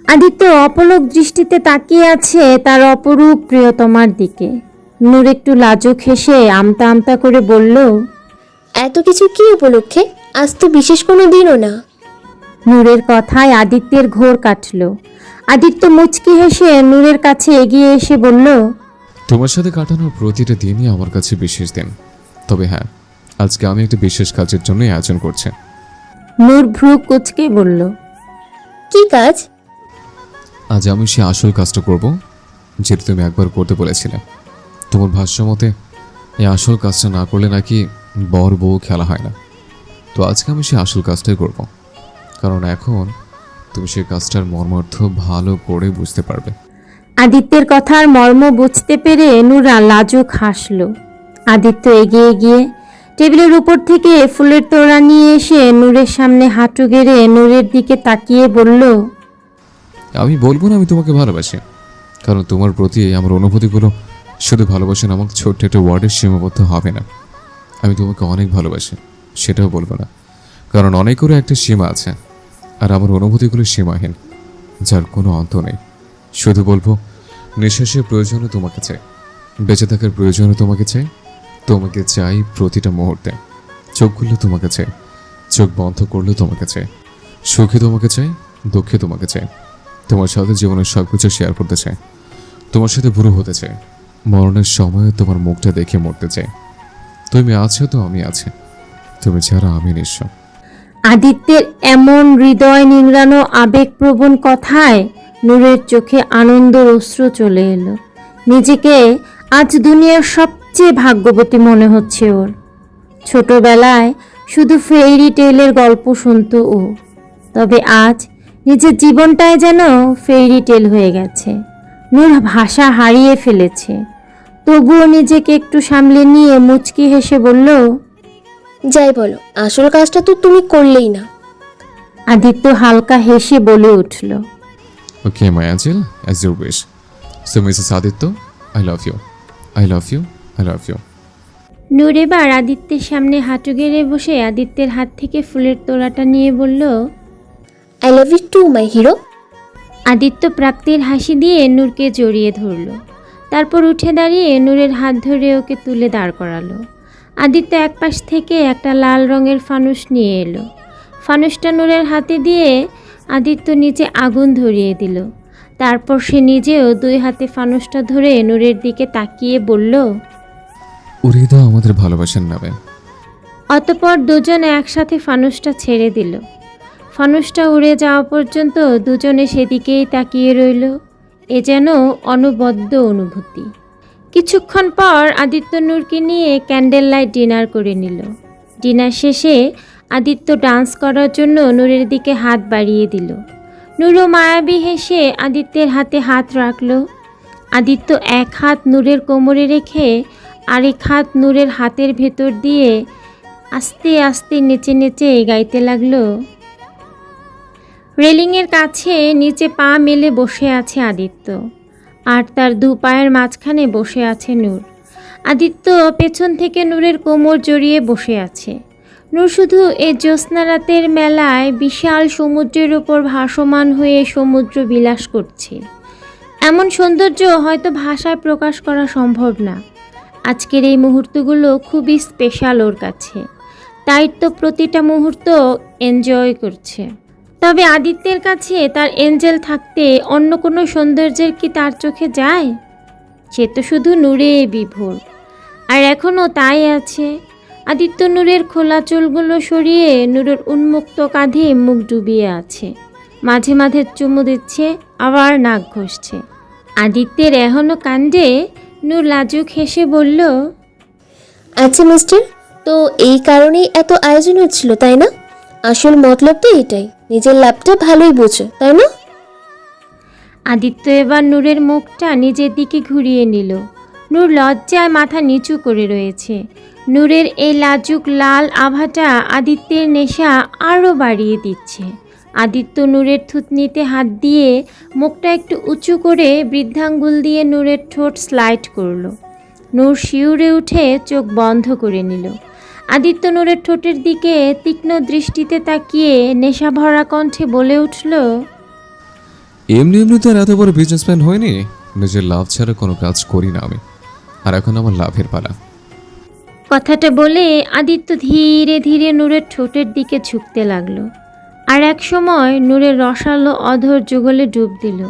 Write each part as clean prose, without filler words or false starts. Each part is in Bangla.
আদিত্য অপলক দৃষ্টিতে তাকিয়ে আছে তার অপরূপ প্রিয়তমার দিকে। নূর একটু লাজুক হেসে আমতা আমতা করে বলল, এত কিছু কি উপলক্ষে? আজ তো বিশেষ কোনো দিনও না। নূরের কথায় আদিত্যের ঘোর কাটল। আদিত্য মুচকি হেসে নূরের কাছে এগিয়ে এসে বলল, তোমার সাথে কাটানোর প্রতিটা দিনই আমার কাছে বিশেষ দিন। তবে হ্যাঁ, আজকে আমি একটা বিশেষ কাজের জন্যই আয়োজন করছি। নূর ভ্রু কুঁচকে বলল, কি কাজ? আজ আমি সে আসল কাজটা করব যেটা তুমি একবার করতে বলেছিলে। তোমার ভাষ্য মতে এই আসল কাজটা না করলে নাকি বর বউ খেলা হয় না। তো আজকে আমি সে আসল কাজটাই করব, কারণ এখন তুমি সেই কাজটার মর্মার্থ ভালো করে বুঝতে পারবে। আদিত্যের কথার মর্ম বুঝতে পেরে নূর লাজুক হাসল। আদিত্য এগিয়ে গিয়ে টেবিলের উপর থেকে ফুলের তোড়া নিয়ে এসে নূরের সামনে হাঁটু গেড়ে নূরের দিকে তাকিয়ে বলল, আমি বলবো না আমি তোমাকে ভালোবাসি, কারণ তোমার প্রতি আমার অনুভূতিগুলো শুধু ভালোবাসা নামক ছোট্ট একটা ওয়ার্ডের সীমাবদ্ধ হবে না। আমি তোমাকে অনেক ভালোবাসি সেটাও বলবো না, কারণ অনেকেরও একটা সীমা আছে, আর আমার অনুভূতিগুলো সীমাহীন, যার কোনো অন্ত নেই। শুধু বলবো, নিঃশ্বাসের প্রয়োজনে তোমাকে চাই, বেঁচে থাকার প্রয়োজনে তোমাকে চাই, তোমাকে চাই প্রতিটা মুহূর্তে। চোখ খুললে তোমাকে চাই, চোখ বন্ধ করলে তোমাকে চাই, সুখে তোমাকে চাই, দুঃখে তোমাকে চাই। তোমার সাথে জীবনের সব কিছু শেয়ার করতে চাই, তোমার সাথে বুড়ো হতে চাই, মরণের সময় তোমার মুখটা দেখে মরতে চাই। তুমি আছো তো আমি আছি, তুমি ছাড়া আমি নিঃস্ব। আদিত্যের এমন হৃদয় নিংড়ানো আবেগপ্রবণ কথায় নূরের চোখে আনন্দের অশ্রু চলে এলো। নিজেকে আজ দুনিয়ার সবচেয়ে ভাগ্যবতী মনে হচ্ছে ওর। ছোটবেলায় শুধু ফেইরি টেলের গল্প শুনতো ও, তবে আজ নিজের জীবনটাই যেন ফেইরি টেল হয়ে গেছে। নূর ভাষা হারিয়ে ফেলেছে, তবুও নিজেকে একটু সামলে নিয়ে মুচকি হেসে বলল, যাই বলো, আসল কাজটা তো তুমি করলেই না। আদিত্য হালকা হেসে বলে উঠল, okay my angel, as your wish. So Mrs Aditya, I love you, I love you, I love you. Noor এবার আদিত্যের সামনে হাঁটু গেড়ে বসে আদিত্যের হাত থেকে ফুলের তোড়াটা নিয়ে বলল, I love you too my hero. Aditya প্রাপ্তির হাসি দিয়ে নূরকে জড়িয়ে ধরল। তারপর উঠে দাঁড়িয়ে নূরের হাত ধরে ওকে তুলে দাঁড় করালো। আদিত্য একপাশ থেকে একটা লাল রঙের ফানুস নিয়ে এলো। ফানুসটা নূরের হাতে দিয়ে আদিত্য নিচে আগুন ধরিয়ে দিল। তারপর সে নিজেও দুই হাতে ফানুসটা ধরে নূরের দিকে তাকিয়ে বলল, উড়িয়ে দাও আমাদের ভালোবাসার নামে। অতঃপর দুজনে একসাথে ফানুসটা ছেড়ে দিল। ফানুসটা উড়ে যাওয়া পর্যন্ত দুজনে সেদিকেই তাকিয়ে রইল। এ যেন অনবদ্য অনুভূতি। কিছুক্ষণ পর আদিত্য নূরকে নিয়ে ক্যান্ডেল লাইট ডিনার করে নিল। ডিনার শেষে আদিত্য ডান্স করার জন্য নূরের দিকে হাত বাড়িয়ে দিল। নূরও মায়াবী হেসে আদিত্যের হাতে হাত রাখল। আদিত্য এক হাত নূরের কোমরে রেখে আরেক হাত নূরের হাতের ভেতর দিয়ে আস্তে আস্তে নেচে নেচে গাইতে লাগলো। রেলিংয়ের কাছে নিচে পা মেলে বসে আছে আদিত্য, আর তার দু পায়ের মাঝখানে বসে আছে নূর। আদিত্য পেছন থেকে নূরের কোমর জড়িয়ে বসে আছে। নূর শুধু এই জ্যোৎস্না রাতের মেলায় বিশাল সমুদ্রের ওপর ভাসমান হয়ে সমুদ্র বিলাস করছে। এমন সৌন্দর্য হয়তো ভাষায় প্রকাশ করা সম্ভব না। আজকের এই মুহূর্তগুলো খুবই স্পেশাল ওর কাছে, তাই তো প্রতিটা মুহূর্ত এনজয় করছে। তবে আদিত্যের কাছে তার এঞ্জেল থাকতে অন্য কোনো সৌন্দর্যের কি তার চোখে যায়? সে তো শুধু নূরে বিভোর, আর এখনও তাই আছে। আদিত্য নূরের খোলা চুলগুলো সরিয়ে নূরের উন্মুক্ত কাঁধে মুখ ডুবিয়ে আছে। মাঝে মাঝে চুমু দিচ্ছে, আবার নাক ঘষছে। আদিত্যের এখনো কাণ্ডে নূর লাজুক হেসে বলল, আচ্ছা মিস্টার, তো এই কারণেই এত আয়োজন হচ্ছিল তাই না? আসল মতলব তো এটাই, নিজের লাভটা ভালোই বোঝো তাই না? আদিত্য এবার নূরের মুখটা নিজের দিকে ঘুরিয়ে নিল। নূর লজ্জায় মাথা নিচু করে রয়েছে। নূরের এই লাজুক লাল আভাটা আদিত্যের নেশা আরও বাড়িয়ে দিচ্ছে। আদিত্য নূরের থুতনিতে হাত দিয়ে মুখটা একটু উঁচু করে বৃদ্ধাঙ্গুল দিয়ে নূরের ঠোঁট স্লাইড করল। নূর শিউরে উঠে চোখ বন্ধ করে নিল। আদিত্য নূরের ঠোঁটের দিকে তীক্ষ্ণ দৃষ্টিতে তাকিয়ে নেশা ভরা কণ্ঠে বলে উঠল, এমনি এমনি তো আর এত বড় বিজনেসম্যান হয়নি। নিজের লাভ ছাড়া কোনো কাজ করি না আমি, আর এখন আমার লাভের পালা। কথাটা বলে আদিত্য ধীরে ধীরে নূরের ঠোঁটের দিকে ঝুঁকতে লাগলো, আর এক সময় নূরের রসালো অধর যুগলে ডুব দিল।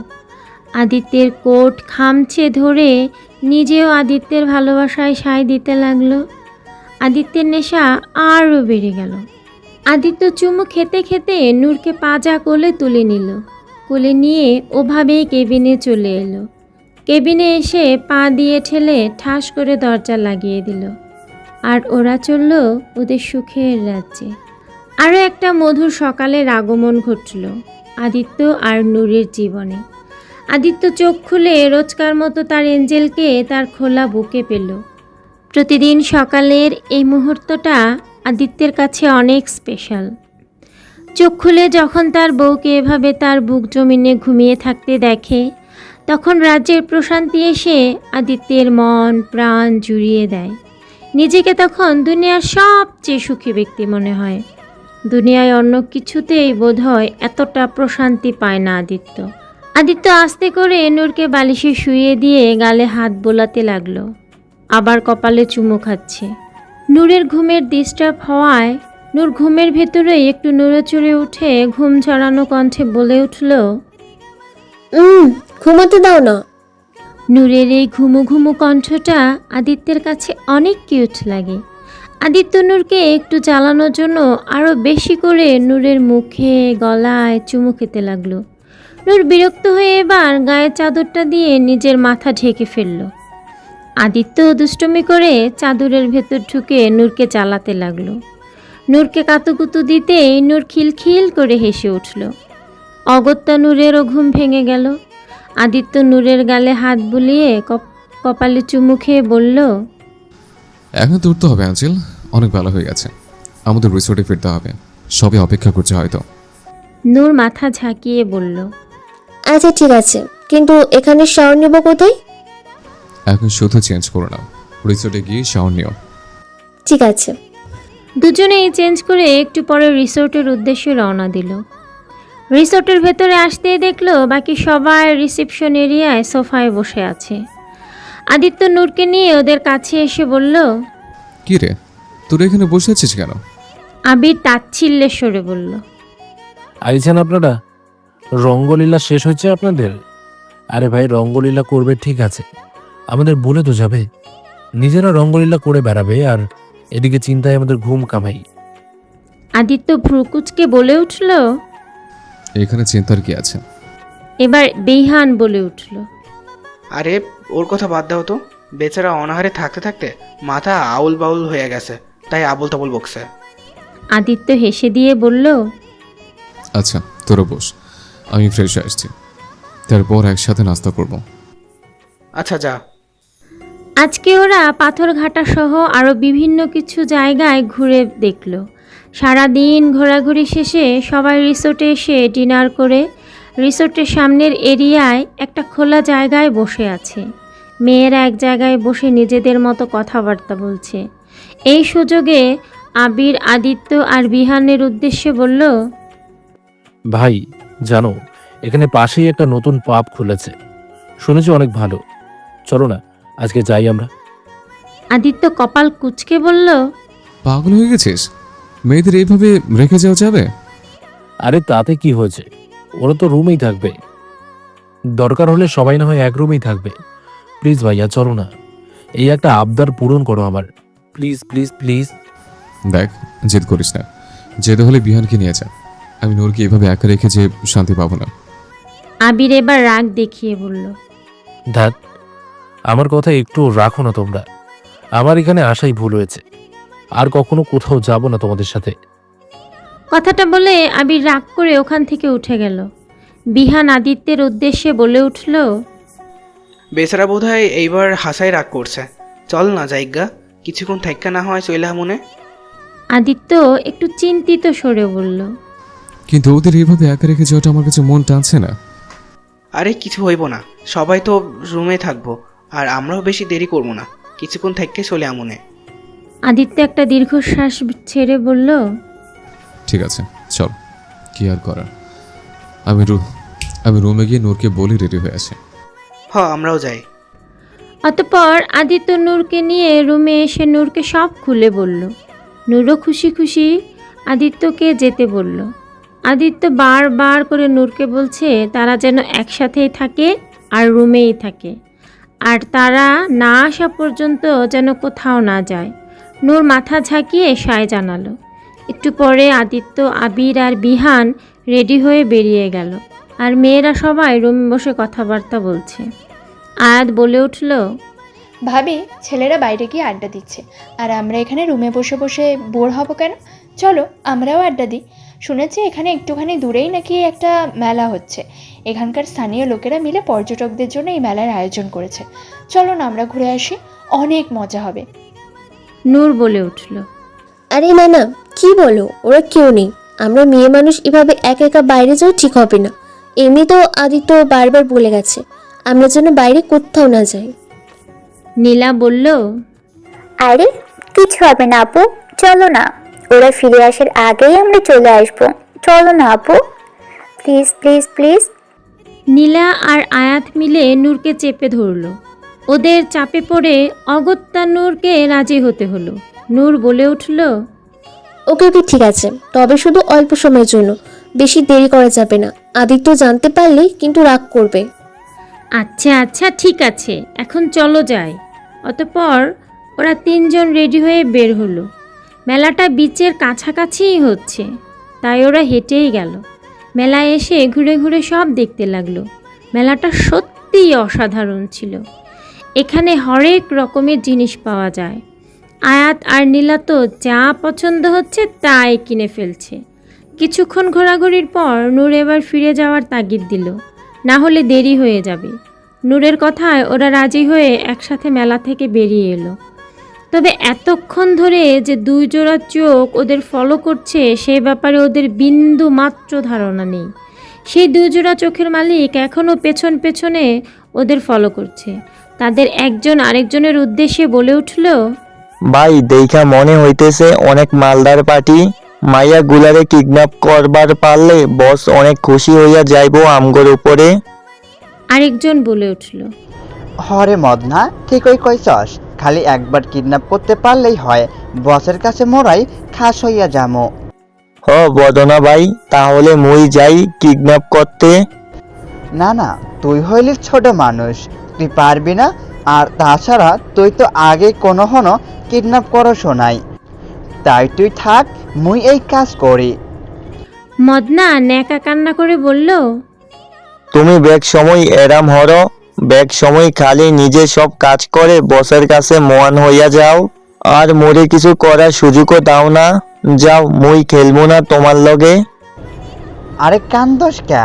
আদিত্যের কোট খামচে ধরে নিজেও আদিত্যের ভালোবাসায় সায় দিতে লাগলো। আদিত্যের নেশা আরও বেড়ে গেল। আদিত্য চুমু খেতে খেতে নূরকে পাজা কোলে তুলে নিল। কোলে নিয়ে ওভাবেই কেবিনে চলে এলো। কেবিনে এসে পা দিয়ে ঠেলে ঠাস করে দরজা লাগিয়ে দিল। আর ওরা চলল ওদের সুখের রাজ্যে। আরও একটা মধুর সকালের আগমন ঘটল আদিত্য আর নূরের জীবনে। আদিত্য চোখ খুলে রোজকার মতো তার এঞ্জেলকে তার খোলা বুকে পেল। প্রতিদিন সকালের এই মুহূর্তটা আদিত্যের কাছে অনেক স্পেশাল। চোখ খুলে যখন তার বউকে এভাবে তার বুক জমিনে ঘুমিয়ে থাকতে দেখে, তখন রাজ্যের প্রশান্তি এসে আদিত্যের মন প্রাণ জুড়িয়ে দেয়। নিজেকে তখন দুনিয়ার সবচেয়ে সুখী ব্যক্তি মনে হয়। দুনিয়ায় অন্য কিছুতেই বোধহয় এতটা প্রশান্তি পায় না আদিত্য। আদিত্য আস্তে করে নূরকে বালিশে শুইয়ে দিয়ে গালে হাত বোলাতে লাগলো, আবার কপালে চুমু খাচ্ছে। নূরের ঘুমের ডিস্টার্ব হওয়ায় নূর ঘুমের ভেতরে একটু নড়ে চড়ে উঠে ঘুম ঝরানো কণ্ঠে বলে উঠল, ঘুমাতে দাও না। নূরের এই ঘুমু ঘুমু কণ্ঠটা আদিত্যের কাছে অনেক কিউট লাগে। আদিত্য নূরকে একটু জ্বালানোর জন্য আরও বেশি করে নূরের মুখে গলায় চুমু খেতে লাগলো। নূর বিরক্ত হয়ে এবার গায়ের চাদরটা দিয়ে নিজের মাথা ঢেকে ফেলল। আদিত্য দুষ্টুমি করে চাদরের ভেতর ঢুকে নূরকে জ্বালাতে লাগলো। নূরকে কাতুকুতু দিতেই নূর খিলখিল করে হেসে উঠল। অগত্যা নূরেরও ঘুম ভেঙে গেল। আদিত্য নূরের গালে হাত বুলিয়ে কপালে চুমু খেয়ে বলল, এখন তো উঠতে হবে আঞ্চল, অনেক ভালো হয়ে গেছে। আমাদের রিসোর্টে ফিরতে হবে, সবে অপেক্ষা করছে হয়তো। নূর মাথা ঝাঁকিয়ে বলল, আচ্ছা ঠিক আছে, কিন্তু এখানে শাওয়ার নেব কোথায়? এখন শুধু চেঞ্জ করো না, রিসোর্টে গিয়ে শাওয়ার নিও। ঠিক আছে। দুজনেই চেঞ্জ করে একটু পরে রিসোর্টের উদ্দেশ্যে রওনা দিল। রিসোর্টের ভেতরে আসতেই দেখলো বাকি সবাই রিসেপশন এরিয়ায় সোফায় বসে আছে। আদিত্য নূরকে নিয়ে ওদের কাছে এসে বলল, কি রে, তোরা এখানে বসে আছিস কেন? আবির তাচ্ছিল্যের সরে বলল, আইছেন আপনারা? রঙ্গলীলা শেষ হয়েছে আপনাদের? আরে ভাই, রঙ্গলীলা করবে ঠিক আছে, আমাদের বলে তো যাবে। নিজেরা রঙ্গলীলা করে বেড়াবে আর এদিকে চিন্তায় আমাদের ঘুম কামাই। আদিত্য ভ্রুকুচকে বলে উঠল। এখানে চিন্তার কি আছে? এবার বেইহান বলে উঠল, আরে ওর কথা বাদ দাও তো, বেচারা অনাহারে থাকতে থাকতে মাথা আউল বাউল হয়ে গেছে, তাই আবল তাবল বকছে। আদিত্য হেসে দিয়ে বলল, আচ্ছা তোরা বস, আমি ফ্রেশ হয়ে আসছি, তারপর একসাথে নাস্তা করব। আচ্ছা যা। আজকে ওরা পাথরঘাটা সহ আরও বিভিন্ন কিছু জায়গায় ঘুরে দেখল। সারাদিন ঘোরাঘুরি শেষে সবাই রিসোর্টে এসে ডিনার করে রিসোর্টের সামনের এরিয়ায় একটা খোলা জায়গায় বসে আছে। মেয়েরা এক জায়গায় বসে নিজেদের মতো কথাবার্তা বলছে। এই সুযোগে আবির আদিত্য আর বিহানের উদ্দেশ্যে বলল, ভাই জানো, এখানে পাশেই একটা নতুন পাব খুলেছে, শুনেছি অনেক ভালো। চলো না আজকে যাই আমরা। আদিত্য কপাল কুঁচকে বলল, পাগল হয়ে গেছিস? মেয়েদের এইভাবে রেখে যাওয়া যাবে? আরে তাতে কি হয়েছে, ওরা তো রুমেই থাকবে, দরকার হলে সবাই না হয় এক রুমেই থাকবে। প্লিজ ভাইয়া চলো না, এই একটা আবদার পূরণ করো আমার, প্লিজ প্লিজ প্লিজ। দেখ, জেদ করিস না, যেতে হলে বিহানকে নিয়ে যা। আমি নূরকে এভাবে একা রেখে যে শান্তি পাবো না। আবির এবার রাগ দেখিয়ে বলল, ধ্যাত, আমার কথা একটু রাখো না তোমরা, আমার এখানে আসাই ভুল হয়েছে, আর কখনো কোথাও যাব না তোমাদের সাথে। কথাটা বলে আবির রাগ করে ওখান থেকে উঠে গেল। বিহান আদিত্যের উদ্দেশ্যে বলে উঠল, বেচারা বোধহয় এইবার হাসাই রাগ করছে, চল না জায়গা, কিছুক্ষণ থাইক্কা না হয় চইলা মনে। আদিত্য একটু চিন্তিত সরে বলল, কিন্তু ওদের এইভাবে একা রেখে যাওয়াটা আমার কাছে মন টানছে না। আরে কিছু হইব না, সবাই তো রুমে থাকবো, আর আমরাও বেশি দেরি করবো না, কিছুক্ষণ থাইক্কা চলে আমনে। আদিত্য একটা দীর্ঘশ্বাস ছেড়ে বলল, ঠিক আছে চল, কি আর করার। আমি রুমে গিয়ে নূরকে বলি রেডি হয়ে আছে। আমরাও যাই। অতঃপর আদিত্য নূরকে নিয়ে রুমে এসে নূরকে সব খুলে বলল। নূরও খুশি খুশি আদিত্যকে যেতে বলল। আদিত্য বারবার করে নূরকে বলছে তারা যেন একসাথেই থাকে আর রুমেই থাকে, আর তারা না আসা পর্যন্ত যেন কোথাও না যায়। নূর মাথা ঝাঁকিয়ে সায় জানালো। একটু পরে আদিত্য, আবির আর বিহান রেডি হয়ে বেরিয়ে গেল, আর মেয়েরা সবাই রুমে বসে কথাবার্তা বলছে। আয়াত বলে উঠল, ভাবি, ছেলেরা বাইরে গিয়ে আড্ডা দিচ্ছে, আর আমরা এখানে রুমে বসে বসে বোর হব কেন? চলো আমরাও আড্ডা দিই। শুনেছি এখানে একটুখানি দূরেই নাকি একটা মেলা হচ্ছে। এখানকার স্থানীয় লোকেরা মিলে পর্যটকদের জন্য এই মেলার আয়োজন করেছে। চলো না আমরা ঘুরে আসি, অনেক মজা হবে। নূর বলে উঠল। আরে না না, কি বলো, ওরা কেউ নেই। আমরা মেয়ে মানুষ এভাবে একা একা বাইরে যাওয়া ঠিক হবে না। এমনিতেও আদিত্য বারবার বলে গেছে আমরা যেন বাইরে কোথাও না যাই। নীলা বলল, আরে কিছু হবে না আপু, চলো না। ওরা ফিরে আসার আগেই আমরা চলে আসবো। চলো না আপু, প্লিজ প্লিজ প্লিজ। নীলা আর আয়াত মিলে নূরকে চেপে ধরল। ওদের চাপে পড়ে অগত্যা নূরকে রাজি হতে হলো। নূর বলে উঠল, ওকে ওকে ঠিক আছে, তবে শুধু অল্প সময়ের জন্য, বেশি দেরি করা যাবে না। আদিত্য জানতে পারলে কিন্তু রাগ করবে। আচ্ছা আচ্ছা ঠিক আছে, এখন চলো যাই। অতঃপর ওরা তিনজন রেডি হয়ে বের হলো। মেলাটা বিচের কাছাকাছিই হচ্ছে, তাই ওরা হেঁটেই গেল। মেলায় এসে ঘুরে ঘুরে সব দেখতে লাগলো। মেলাটা সত্যিই অসাধারণ ছিল। এখানে হরেক রকমের জিনিস পাওয়া যায়। আয়াত আর নীলা তো যা পছন্দ হচ্ছে তাই কিনে ফেলছে। কিছুক্ষণ ঘোরাঘুরির পর নূর এবার ফিরে যাওয়ার তাগিদ দিল, না হলে দেরি হয়ে যাবে। নূরের কথায় ওরা রাজি হয়ে একসাথে মেলা থেকে বেরিয়ে এলো। তবে এতক্ষণ ধরে যে দুই জোড়া চোখ ওদের ফলো করছে সে ব্যাপারে ওদের বিন্দু মাত্র ধারণা নেই। সেই দুই জোড়া চোখের মালিক এখনও পেছন পেছনে ওদের ফলো করছে। তাদের একজন আরেকজনের উদ্দেশ্যে বলে উঠল, ভাই দেখা মনে হইতেছে অনেক মালদার পার্টি। মাইয়া গুলারে কিডন্যাপ করবার পারলে বস অনেক খুশি হইয়া যাইবো আমগর উপরে। আরেকজন বলে উঠল, হরে মদনা, ঠিকই কইছস। খালি একবার কিডন্যাপ করতে পারলেই হয়, বসের কাছে মোরাই খাস হইয়া যামো। হ বদনা ভাই, তাহলে মুই যাই কিডন্যাপ করতে। না না, তুই হইলি ছোট মানুষ, তুই পারবি না। আর তাছাড়া তুই তো আগে কোনো হনো কিডন্যাপ করো শোনাই। তাই তুই থাক, মুই এই কাজ করি। মদনা ন্যাকা কান্না করে বলল, তুমি ব্যাগ সময় এরাম হর, ব্যাগ সময় খালি নিজে সব কাজ করে বসের কাছে মহান হইয়া যাও। আর মোরে কিছু করার সুযোগও দাও না। যাও, মুই খেলবো না তোমার লগে। আরে কান্দোস কে?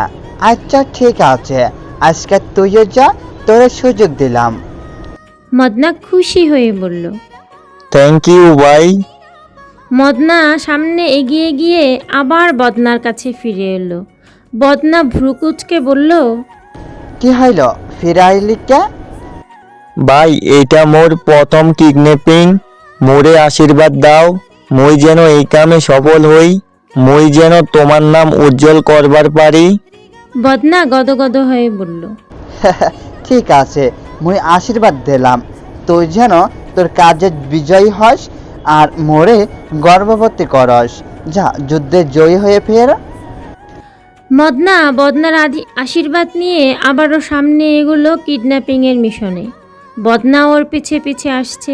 আচ্ছা ঠিক আছে, আজকে তুইও যা, তোরে সুযোগ দিলাম। মদনা খুশি হয়ে বলল। থ্যাংক ইউ ভাই। মদনা সামনে এগিয়ে গিয়ে আবার বদনার কাছে ফিরে এলো। বদনা ভ্রুকুচকে বলল, কি হইল, ফিরে আইলি কে? ভাই এইটা মোর প্রথম কিডন্যাপিং। মোরে আশীর্বাদ দাও, মুই যেন এই কামে সফল হই, মুই যেন তোমার নাম উজ্জ্বল করবার পারি। বদনা গদগদ হয়ে বলল। ঠিক আছে, মুই আশীর্বাদ দিলাম, তুই যেন তোর কাজে বিজয়ী হস আর মোরে গর্ভবতী করস। যা, যুদ্ধে জয়ী হয়ে ফের। মদনা বদনার আশীর্বাদ নিয়ে আবারও সামনে এগুলো কিডন্যাপিংয়ের মিশনে। বদনা ওর পিছে পিছে আসছে,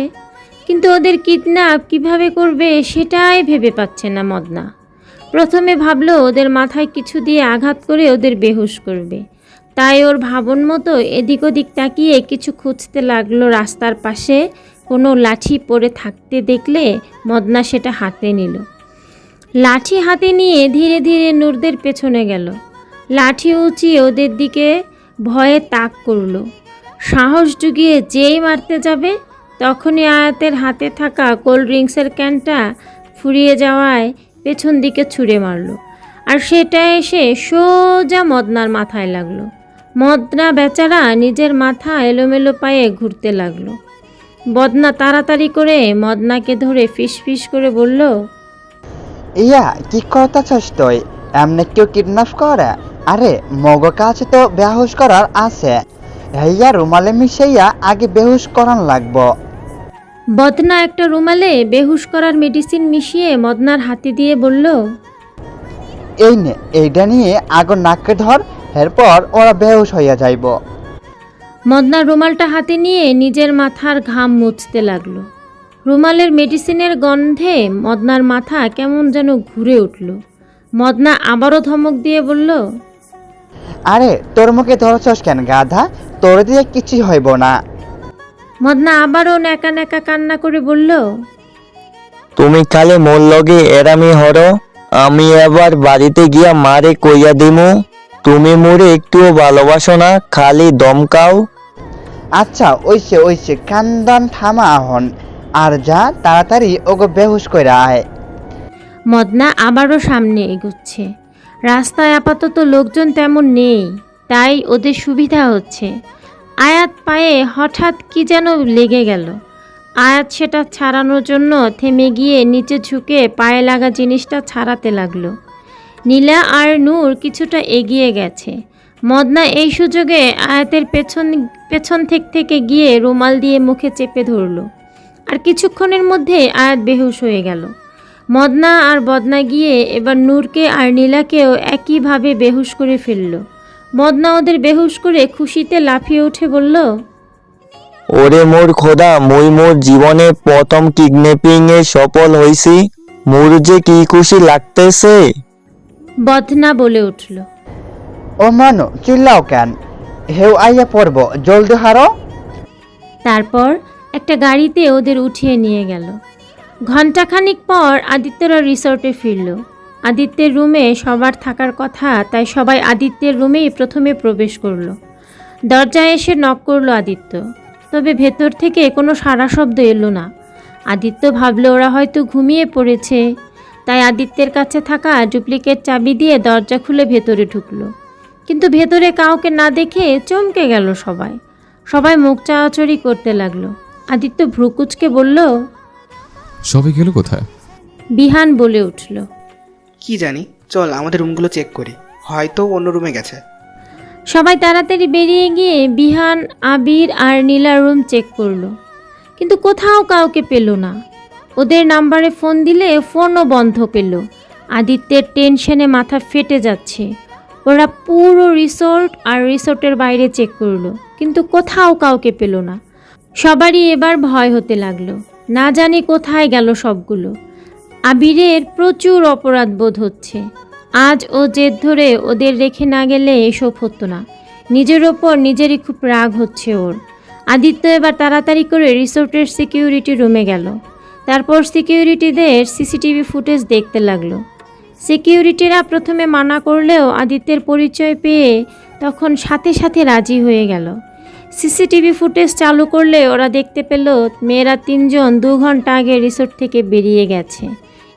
কিন্তু ওদের কিডন্যাপ কিভাবে করবে সেটাই ভেবে পাচ্ছে না মদনা। প্রথমে ভাবলো ওদের মাথায় কিছু দিয়ে আঘাত করে ওদের বেহুশ করবে, তাই ওর ভাবন মতো এদিক ওদিক তাকিয়ে কিছু খুঁজতে লাগলো। রাস্তার পাশে কোনো লাঠি পড়ে থাকতে দেখলে মদনা সেটা হাতে নিল। লাঠি হাতে নিয়ে ধীরে ধীরে নূরদের পেছনে গেল। লাঠি উঁচিয়ে ওদের দিকে ভয়ে তাক করল। সাহস জুগিয়ে যেই মারতে যাবে তখনই আয়াতের হাতে থাকা কোল্ড ড্রিঙ্কসের ক্যানটা ফুরিয়ে যাওয়ায় পেছন দিকে ছুঁড়ে মারল, আর সেটা এসে সোজা মদনার মাথায় লাগলো। মদনা বেচারা নিজের মাথা এলোমেলো পায়ে ঘুরতে লাগলো। বদনা তাড়াতাড়ি করে মদনাকে ধরে ফিসফিস করে বলল, ইয়া কি করতেছস তুই? এমনি কেউ কিডন্যাপ করে? আরে মগ কাছে তো বেহুশ করার আছে। হইয়া রুমালে মিশাইয়া আগে বেহুশ করান লাগবো। বদনা একটা রুমালে বেহুশ করার মেডিসিন মিশিয়ে মদনার হাতে দিয়ে বলল, এই নে, এইটা নিয়ে আগুন নাককে ধর, এরপর ওরা বেহুশ হইয়া যাইব। মদনা রুমালটা হাতে নিয়ে নিজের মাথার ঘাম মুছতে লাগলো। রুমালের মেডিসিনের গন্ধে মদনার মাথা কেমন যেন ঘুরে উঠল। মদনা আবারও ধমক দিয়ে বলল, আরে তোর মুখে ধরছস কেন গাধা? তোর দিয়ে কিছুই হইব না। মদনা আবারও ন্যাকা ন্যাকা কান্না করে বলল, তুমি খালি মোর লগে এরামি হরো, আমি এবার বাড়িতে গিয়া মারে কইয়া দিমু তুমি মোরে একটুও ভালোবাসো না, খালি দমকাও। আচ্ছা ওইসে ওইসে, কান্দান থামা আহন, আর যা তাড়াতাড়ি ওগো বেহুশ কইরা আয়। মদনা আবারও সামনে এগোচ্ছে। রাস্তায় আপাতত লোকজন তেমন নেই, তাই ওদের সুবিধা হচ্ছে। আয়াত পায়ে হঠাৎ কি যেন লেগে গেল। আয়াত সেটা ছাড়ানোর জন্য থেমে গিয়ে নিচে ঝুঁকে পায়ে লাগা জিনিসটা ছাড়াতে লাগলো। নীলা আর নূর কিছুটা এগিয়ে গেছে। মদনা এই সুযোগে আয়াতের পেছন থেকে গিয়ে রুমাল দিয়ে মুখে চেপে ধরলো। আর কিছুক্ষণের মধ্যে আয়াত বেহুশ হয়ে গেল। মদনা আর বদনা গিয়ে এবার নূরকে আর নীলাকেও একইভাবে বেহুশ করে ফেলল। মদনা ওদের বেহুশ করে খুশিতে লাফিয়ে উঠে বলল, ওরে মোর খোদা, মুই মোর জীবনে প্রথম কিডন্যাপিং এ সফল হইছি, মোর যে কি খুশি লাগতেছে। বদনা বলে উঠল। ও মানো চিল্লাও কেন? হেউ আইয়া পড়ব, জলদি হারো। তারপর একটা গাড়িতে ওদের উঠিয়ে নিয়ে গেল। ঘণ্টাখানিক পর আদিত্যরা রিসর্টে ফিরল। আদিত্যের রুমে সবার থাকার কথা, তাই সবাই আদিত্যের রুমেই প্রথমে প্রবেশ করলো। দরজায় এসে নক করলো আদিত্য, তবে ভেতর থেকে কোনো সাড়া শব্দ এলো না। আদিত্য ভাবলো ওরা হয়তো ঘুমিয়ে পড়েছে, তাই আদিত্যের কাছে থাকা ডুপ্লিকেট চাবি দিয়ে দরজা খুলে ভেতরে ঢুকলো। কিন্তু ভেতরে কাউকে না দেখে চমকে গেল সবাই। সবাই মুখ চাওয়াচড়ি করতে লাগলো। আদিত্য ভ্রুকুচকে বলল, সবাই গেল কোথায়? বিহান বলে উঠল, কি জানি, চল আমাদের রুমগুলো চেক করি, হয়তো অন্য রুমে গেছে। সবাই তাড়াতাড়ি বেরিয়ে গিয়ে বিহান, আবির আর নীলার রুম চেক করলো, কিন্তু কোথাও কাউকে পেল না। ওদের নাম্বারে ফোন দিলে ফোনও বন্ধ পেল। আদিত্যের টেনশনে মাথা ফেটে যাচ্ছে। ওরা পুরো রিসোর্ট আর রিসোর্টের বাইরে চেক করলো, কিন্তু কোথাও কাউকে পেল না। সবারই এবার ভয় হতে লাগলো, না জানি কোথায় গেল সবগুলো। আবিরের প্রচুর অপরাধ বোধ হচ্ছে। আজ ও জেদ ধরে ওদের রেখে না গেলে এসব হতো না। নিজের ওপর নিজেরই খুব রাগ হচ্ছে ওর। আদিত্য এবার তাড়াতাড়ি করে রিসোর্টের সিকিউরিটি রুমে গেল। তারপর সিকিউরিটিদের সিসিটিভি ফুটেজ দেখতে লাগলো। সিকিউরিটিরা প্রথমে মানা করলেও আদিত্যের পরিচয় পেয়ে তখন সাথে সাথে রাজি হয়ে গেল। সিসিটিভি ফুটেজ চালু করলে ওরা দেখতে পেল মেয়েরা 3 জন 2 ঘন্টা আগে রিসোর্ট থেকে বেরিয়ে গেছে,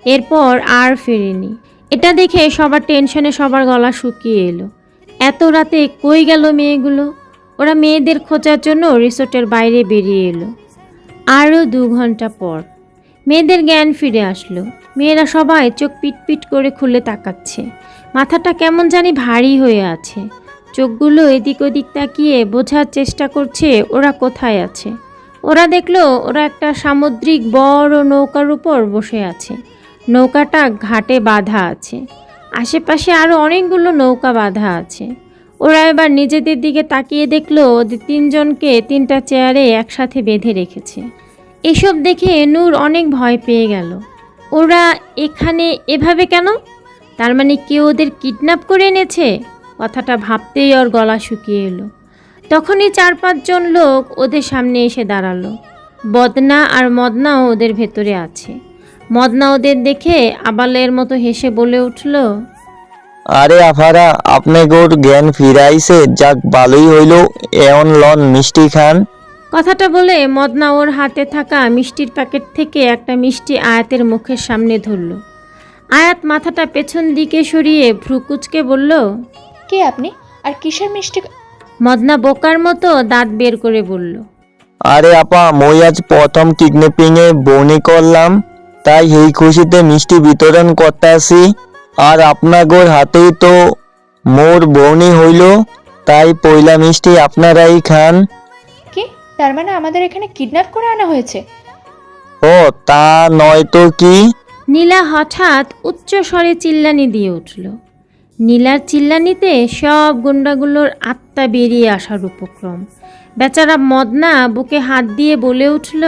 এরপর আর ফেরেনি। এটা দেখে সবার টেনশনে সবার গলা শুকিয়ে এলো। এত রাতে কই গেল মেয়েগুলো? ওরা মেয়েদের খোঁজার জন্য রিসোর্টের বাইরে বেরিয়ে এলো। আরও 2 ঘন্টা পর মেয়েদের জ্ঞান ফিরে আসলো। মেয়েরা সবাই চোখ পিটপিট করে খুলে তাকাচ্ছে। মাথাটা কেমন জানি ভারী হয়ে আছে। চোখগুলো এদিক ওদিক তাকিয়ে বোঝার চেষ্টা করছে ওরা কোথায় আছে। ওরা দেখলো ওরা একটা সামুদ্রিক বড় নৌকার উপর বসে আছে। নৌকাটা ঘাটে বাঁধা আছে। আশেপাশে আরও অনেকগুলো নৌকা বাঁধা আছে। ওরা এবার নিজেদের দিকে তাকিয়ে দেখলো ওদের 3 জনকে 3টা চেয়ারে একসাথে বেঁধে রেখেছে। এসব দেখে নূর অনেক ভয় পেয়ে গেল। ওরা এখানে এভাবে কেন? তার মানে কেউ ওদের কিডন্যাপ করে এনেছে? কথাটা ভাবতেই ওর গলা শুকিয়ে এলো। তখনই 4-5 জন লোক ওদের সামনে এসে দাঁড়ালো। বদনা আর মদনাও ওদের ভেতরে আছে। মদনা ওদের দেখে আবালের মতো হেসে বলে উঠল, আরে আফারা, আপনি গোর জ্ঞান ফিরাইছে, যাক ভালোই হইল। এমন লন মিষ্টি খান। কথাটা বলে মদনা ওর হাতে থাকা মিষ্টির প্যাকেট থেকে একটা মিষ্টি আয়াতের মুখের সামনে ধরল। আয়াত মাথাটা পেছন দিকে সরিয়ে ভ্রুকুচকে বলল, কে আপনি আর কিসের মিষ্টি? মদনা বোকার মতো দাঁত বের করে বলল, আরে আপা, মই আজ প্রথম কিডন্যাপিং এ বনি করলাম, তাই এই খুশিতে মিষ্টি বিতরণ করতে আসি। আর আপনাগোর হাতেই তো মোর বনি হইল, তাই পয়লা মিষ্টি আপনারাই খান। কি, তার মানে আমাদের এখানে কিডন্যাপ করে আনা হয়েছে? ও তা নয় তো কি। নীলা হঠাৎ উচ্চ স্বরে চিল্লানি দিয়ে উঠল। নীলার চিল্লানিতে সব গুন্ডাগুলোর আত্মা বেরিয়ে আসার উপক্রম। বেচারা মদনা বুকে হাত দিয়ে বলে উঠল,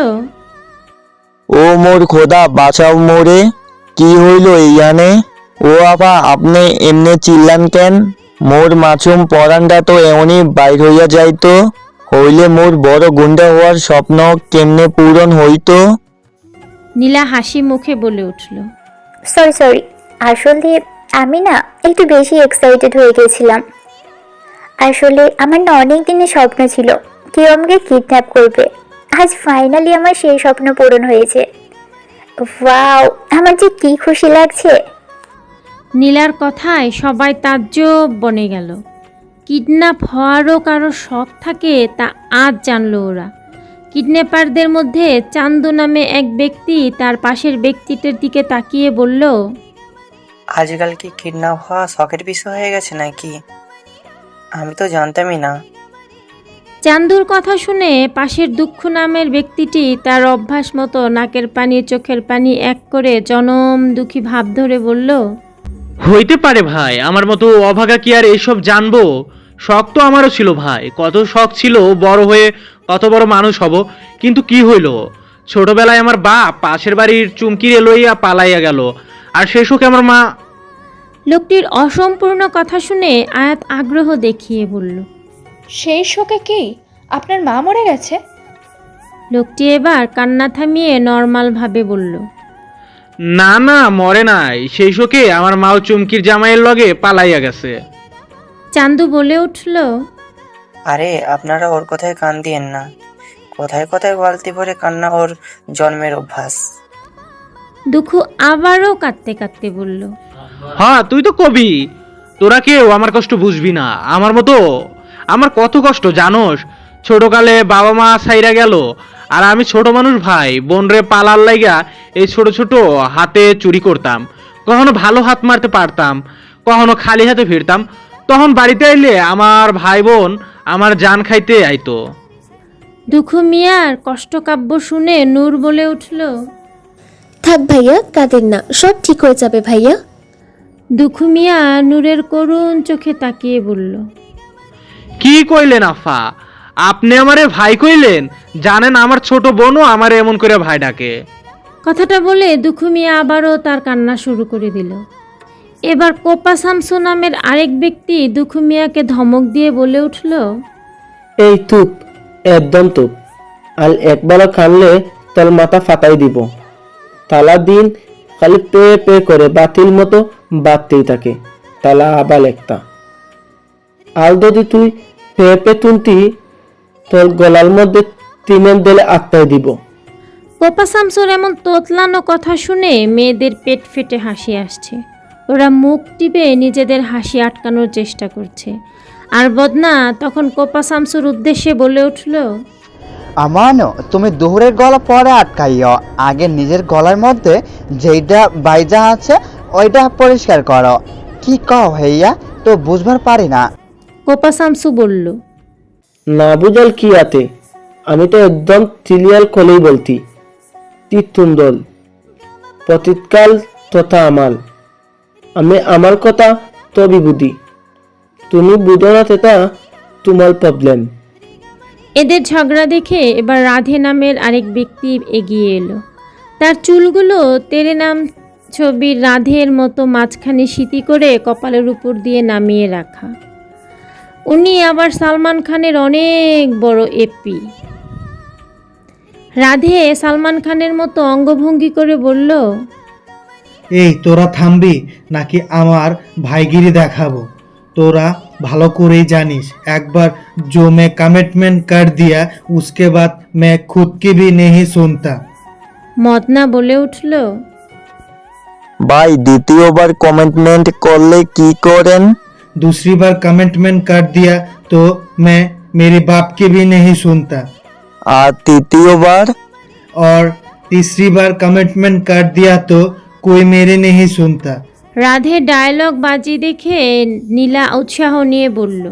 ও মোর খোদা, বাঁচাও মোরে। কি হইল এইখানে? ও আপা, আপনি এমনি চিল্লান কেন? মোর মাছুম পরানটা তো এমনই বাইর হইয়া যাইতো, হইলে মোর বড় গুন্ডা হওয়ার স্বপ্ন কেমনে পূরণ হইতো। নীলা হাসি মুখে বলে উঠল, সরি, আসলে আমি না একটু বেশি এক্সাইটেড হয়ে গেছিলাম। আসলে আমার না অনেক দিনের স্বপ্ন ছিল কেউ আমাকে কিডন্যাপ করবে। আজ ফাইনালি আমার সেই স্বপ্ন পূরণ হয়েছে। ওয়াও, আমার যে কি খুশি লাগছে। নীলার কথায় সবাই তাজ্জব বনে গেল। কিডন্যাপ হওয়ারও কারো শখ থাকে তা আজ জানলো ওরা। কিডন্যাপারদের মধ্যে চান্দু নামে এক ব্যক্তি তার পাশের ব্যক্তিটার দিকে তাকিয়ে বলল, আজকাল কি কিডন্যাপ হওয়া শখের বিষয় হয়ে গেছে নাকি? আমি তো জানতামই না। চান্দুর কথা শুনে পাশের দুঃখ নামের ব্যক্তিটি তার অভ্যাস মতো নাকের পানি চোখের পানি এক করে জনম দুঃখী ভাব ধরে বলল, হইতে পারে ভাই, আমার মতো অভাগা কি আর এইসব জানবো? শখ তো আমারও ছিল ভাই, কত শখ ছিল বড় হয়ে কত বড় মানুষ হব। কিন্তু কি হইল, ছোটবেলায় আমার বাপ পাশের বাড়ির চুমকিরে লইয়া পালাইয়া গেল, আর সে শোকে আমার মা। লোকটির অসম্পূর্ণ কথা শুনে আয়াত আগ্রহ দেখিয়ে বলল, সেই শোকে কি আপনার মা মরে গেছে? লোকটি এবার কান্না থামিয়ে নর্মালভাবে বলল, না না, মরে নাই, সেই শোকে আমার মাও চুমকির জামাইয়ের লগে পালাইয়া গেছে। চান্দু বলে উঠল, আরে আপনারা ওর কথায় কান দিয়েন না, কোথায় কোথায় বালতি ভরে কান্না ওর জন্মের অভ্যাস। দুঃখু আবারও কাঁদতে কাঁদতে বলল, হ্যাঁ তুই তো কবি, তোরা কেউ আমার কষ্ট বুঝবি না। আমার মতো আমার কত কষ্ট জানোস? ছোটকালে বাবা মা সাইরা গেল, আর আমি ছোট মানুষ ভাই বোনরে পালার লাইগা এই ছোট ছোট হাতে চুরি করতাম। কখনো ভালো হাত মারতে পারতাম, কখনো খালি হাতে ফিরতাম। তখন বাড়িতে আইলে আমার ভাই বোন আমার জান খাইতে আইতো। দুঃখু মিয়ার কষ্টকাব্য শুনে নূর বলে উঠল, থাক ভাইয়া, কাঁদেন না, সব ঠিক হয়ে যাবে ভাইয়া। দুঃখু মিয়া নূরের করুণ চোখে তাকিয়ে বলল, কি কইলেন আফা? আপনি আমারে ভাই কইলেন? জানেন আমার ছোট বোনও আমারে এমন করে ভাই ডাকে। কথাটা বলে দুঃখু মিয়া আবারও তার কান্না শুরু করে দিল। এবার কোপা শামসু নামের আরেক ব্যক্তি দুঃখু মিয়াকে ধমক দিয়ে বলে উঠল, এই তুপ, একদম তুপ, আর একবার কানলে তোর মাথা ফাটাই দিব। তালা দিন খালি পে পে করে বাতিল মতো বাড়তেই থাকে, তালা আবার একটা। আর যদি তুই পে পে তুনতি, তোর গলার মধ্যে তিনের দলে আটকাই দিব। কোপা শামসুর এমন তোতলানো কথা শুনে মেয়েদের পেট ফেটে হাসি আসছে। ওরা মুখ টিপে নিজেদের হাসি আটকানোর চেষ্টা করছে। আর বদনা তখন কোপা শামসুর উদ্দেশ্যে বলে উঠল, আমানো, তুমি দোহরের গলা পরে আটকাইও, আগে নিজের গলার মধ্যে যেইটা বাইজা আছে ওইটা পরিষ্কার করো। কি কও হইয়া, তো বুঝবার পারি না। কোপা শামসু বলল, না বুঝাল কি আতে, আমি তো একদম ক্লিয়ার কলেই বলতি। তিতুন্দল প্রতীতকাল তথা আমাল, আমি আমার কথা তো বিবুদ্ধি, তুমি বুঝো না, তেতা তোমার প্রবলেম। এদের ঝগড়া দেখে এবার রাধে নামের আরেক ব্যক্তি এগিয়ে এলো। তার চুলগুলো তেরে নাম ছবির রাধের মতো মাঝখানে সিতি করে কপালের উপর দিয়ে নামিয়ে রাখা। উনি আবার সালমান খানের অনেক বড় এপি। রাধে সালমান খানের মতো অঙ্গভঙ্গি করে বলল, এই তোরা থামবি নাকি আমার ভাইগিরি দেখাবো? তোরা ভালো করেই জানিস, একবার जो मैं कमिटमेंट कर दिया उसके बाद मैं खुद की भी नहीं सुनता। মদনা বলে উঠল, ভাই দ্বিতীয়বার কমিটমেন্ট করলে কি করেন? दूसरी बार कमिटमेंट कर दिया तो मैं मेरे बाप की भी नहीं सुनता। আর তৃতীয়বার? और तीसरी बार कमिटमेंट कर दिया तो कोई मेरी नहीं सुनता। রাধে ডায়লগ বাজি দেখে নীলা উৎসাহ নিয়ে বলল,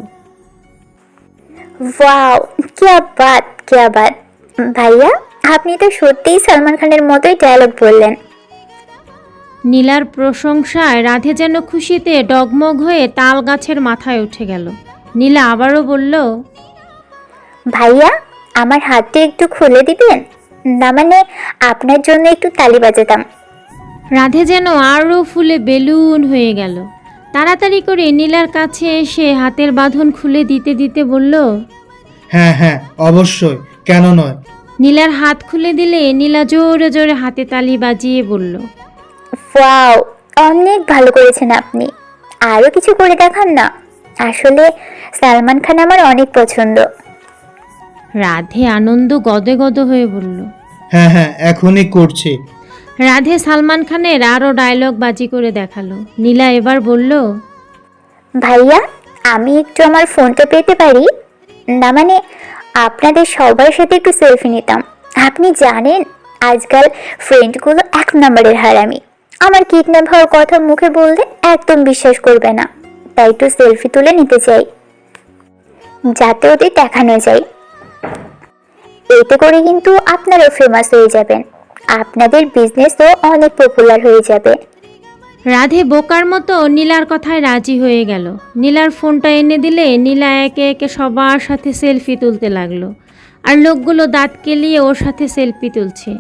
ওয়াও, क्या बात क्या बात। ভাইয়া, আপনি তো সত্যিই সালমান খানের মতোই ডায়লগ বললেন। নীলার প্রশংসায় রাধে যেন খুশিতে ডগমগ হয়ে তাল গাছের মাথায় উঠে গেল। নীলা আবারও বলল, ভাইয়া, আমার হাতটা একটু খুলে দিবেন? না মানে আপনার জন্য একটু তালি বাজাতাম। রাধে যেন আরও ফুলে বেলুন হয়ে গেল। তাড়াতাড়ি করে নীলার কাছে এসে হাতের বাঁধন খুলে দিতে দিতে বলল, হ্যাঁ হ্যাঁ অবশ্যই, কেন নয়। নীলার হাত খুলে দিলে নীলা জোরে জোরে হাতে তালি বাজিয়ে বলল, ওয়াও, অনেক ভালো করেছেন আপনি। আরও কিছু করে দেখান না। আসলে সালমান খান আমার অনেক পছন্দ। রাধে আনন্দ গদে গদ হয়ে বলল। হ্যাঁ হ্যাঁ এখনই করছি। রাধে সালমান খানের আরও ডায়লগ বাজি করে দেখালো। নীলা এবার বলল, ভাইয়া, আমি একটু আমার ফোনটা পেতে পারি? না মানে আপনাদের সবার সাথে একটু সেলফি নিতাম। আপনি জানেন আজকাল ফ্রেন্ডগুলো 1 নম্বরের হারামি। আমার কিডন্যাপ হওয়ার কথা মুখে বললে একদম বিশ্বাস করবে না। তাই একটু সেলফি তুলে নিতে চাই, যাতে ওদের দেখানো যায়। এতে করে কিন্তু আপনারাও ফেমাস হয়ে যাবেন, আপনাদের বিজনেসও অনেক পপুলার হয়ে যাবে। রাধে বোকার মতো নীলার কথায় রাজি হয়ে গেল। নীলার ফোনটা এনে দিলে নীলা একে একে সবার সাথে সেলফি তুলতে লাগলো। আর লোকগুলো দাঁত কেলিয়ে ওর সাথে সেলফি তুলছে।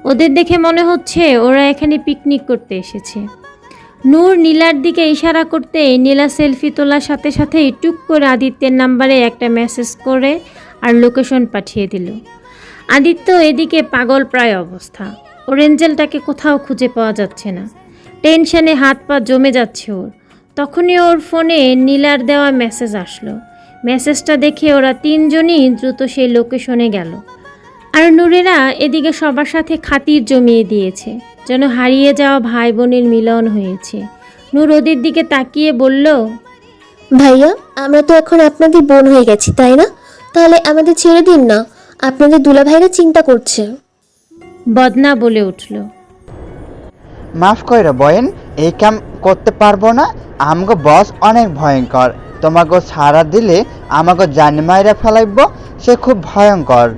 ওদের দেখে মনে হচ্ছে ওরা এখানে পিকনিক করতে এসেছে। নূর নীলার দিকে ইশারা করতে নীলা সেলফি তোলার সাথে সাথেই টুক করে আদিত্যের নাম্বারে একটা মেসেজ করে আর লোকেশন পাঠিয়ে দিল। আদিত্য এদিকে পাগল প্রায় অবস্থা। ওর এঞ্জেলটাকে কোথাও খুঁজে পাওয়া যাচ্ছে না। টেনশনে হাত পা জমে যাচ্ছে ওর। তখনই ওর ফোনে নীলার দেওয়া মেসেজ আসলো। মেসেজটা দেখে ওরা 3 জনই দ্রুত সেই লোকেশনে গেল। আর নূরেরা এদিকে সবার সাথে খাতির জমিয়ে দিয়েছে, যেন হারিয়ে যাওয়া ভাই বোনের মিলন হয়েছে। নূর ওদের দিকে তাকিয়ে বলল, ভাইয়া, আমরা তো এখন আপনাদের বোন হয়ে গেছি, তাই না? তাহলে আমাদের ছেড়ে দিন না, আপনাদের দুলাভাইরা চিন্তা করছে। বদনা বলে উঠল, মাফ কইরা বয়েন, এই কাম করতে পারবো না। আমাকে বস অনেক ভয়ঙ্কর। তোমাকে ছাড়া দিলে আমাকে জানি মাইরা ফেলাইব, সে খুব ভয়ঙ্কর।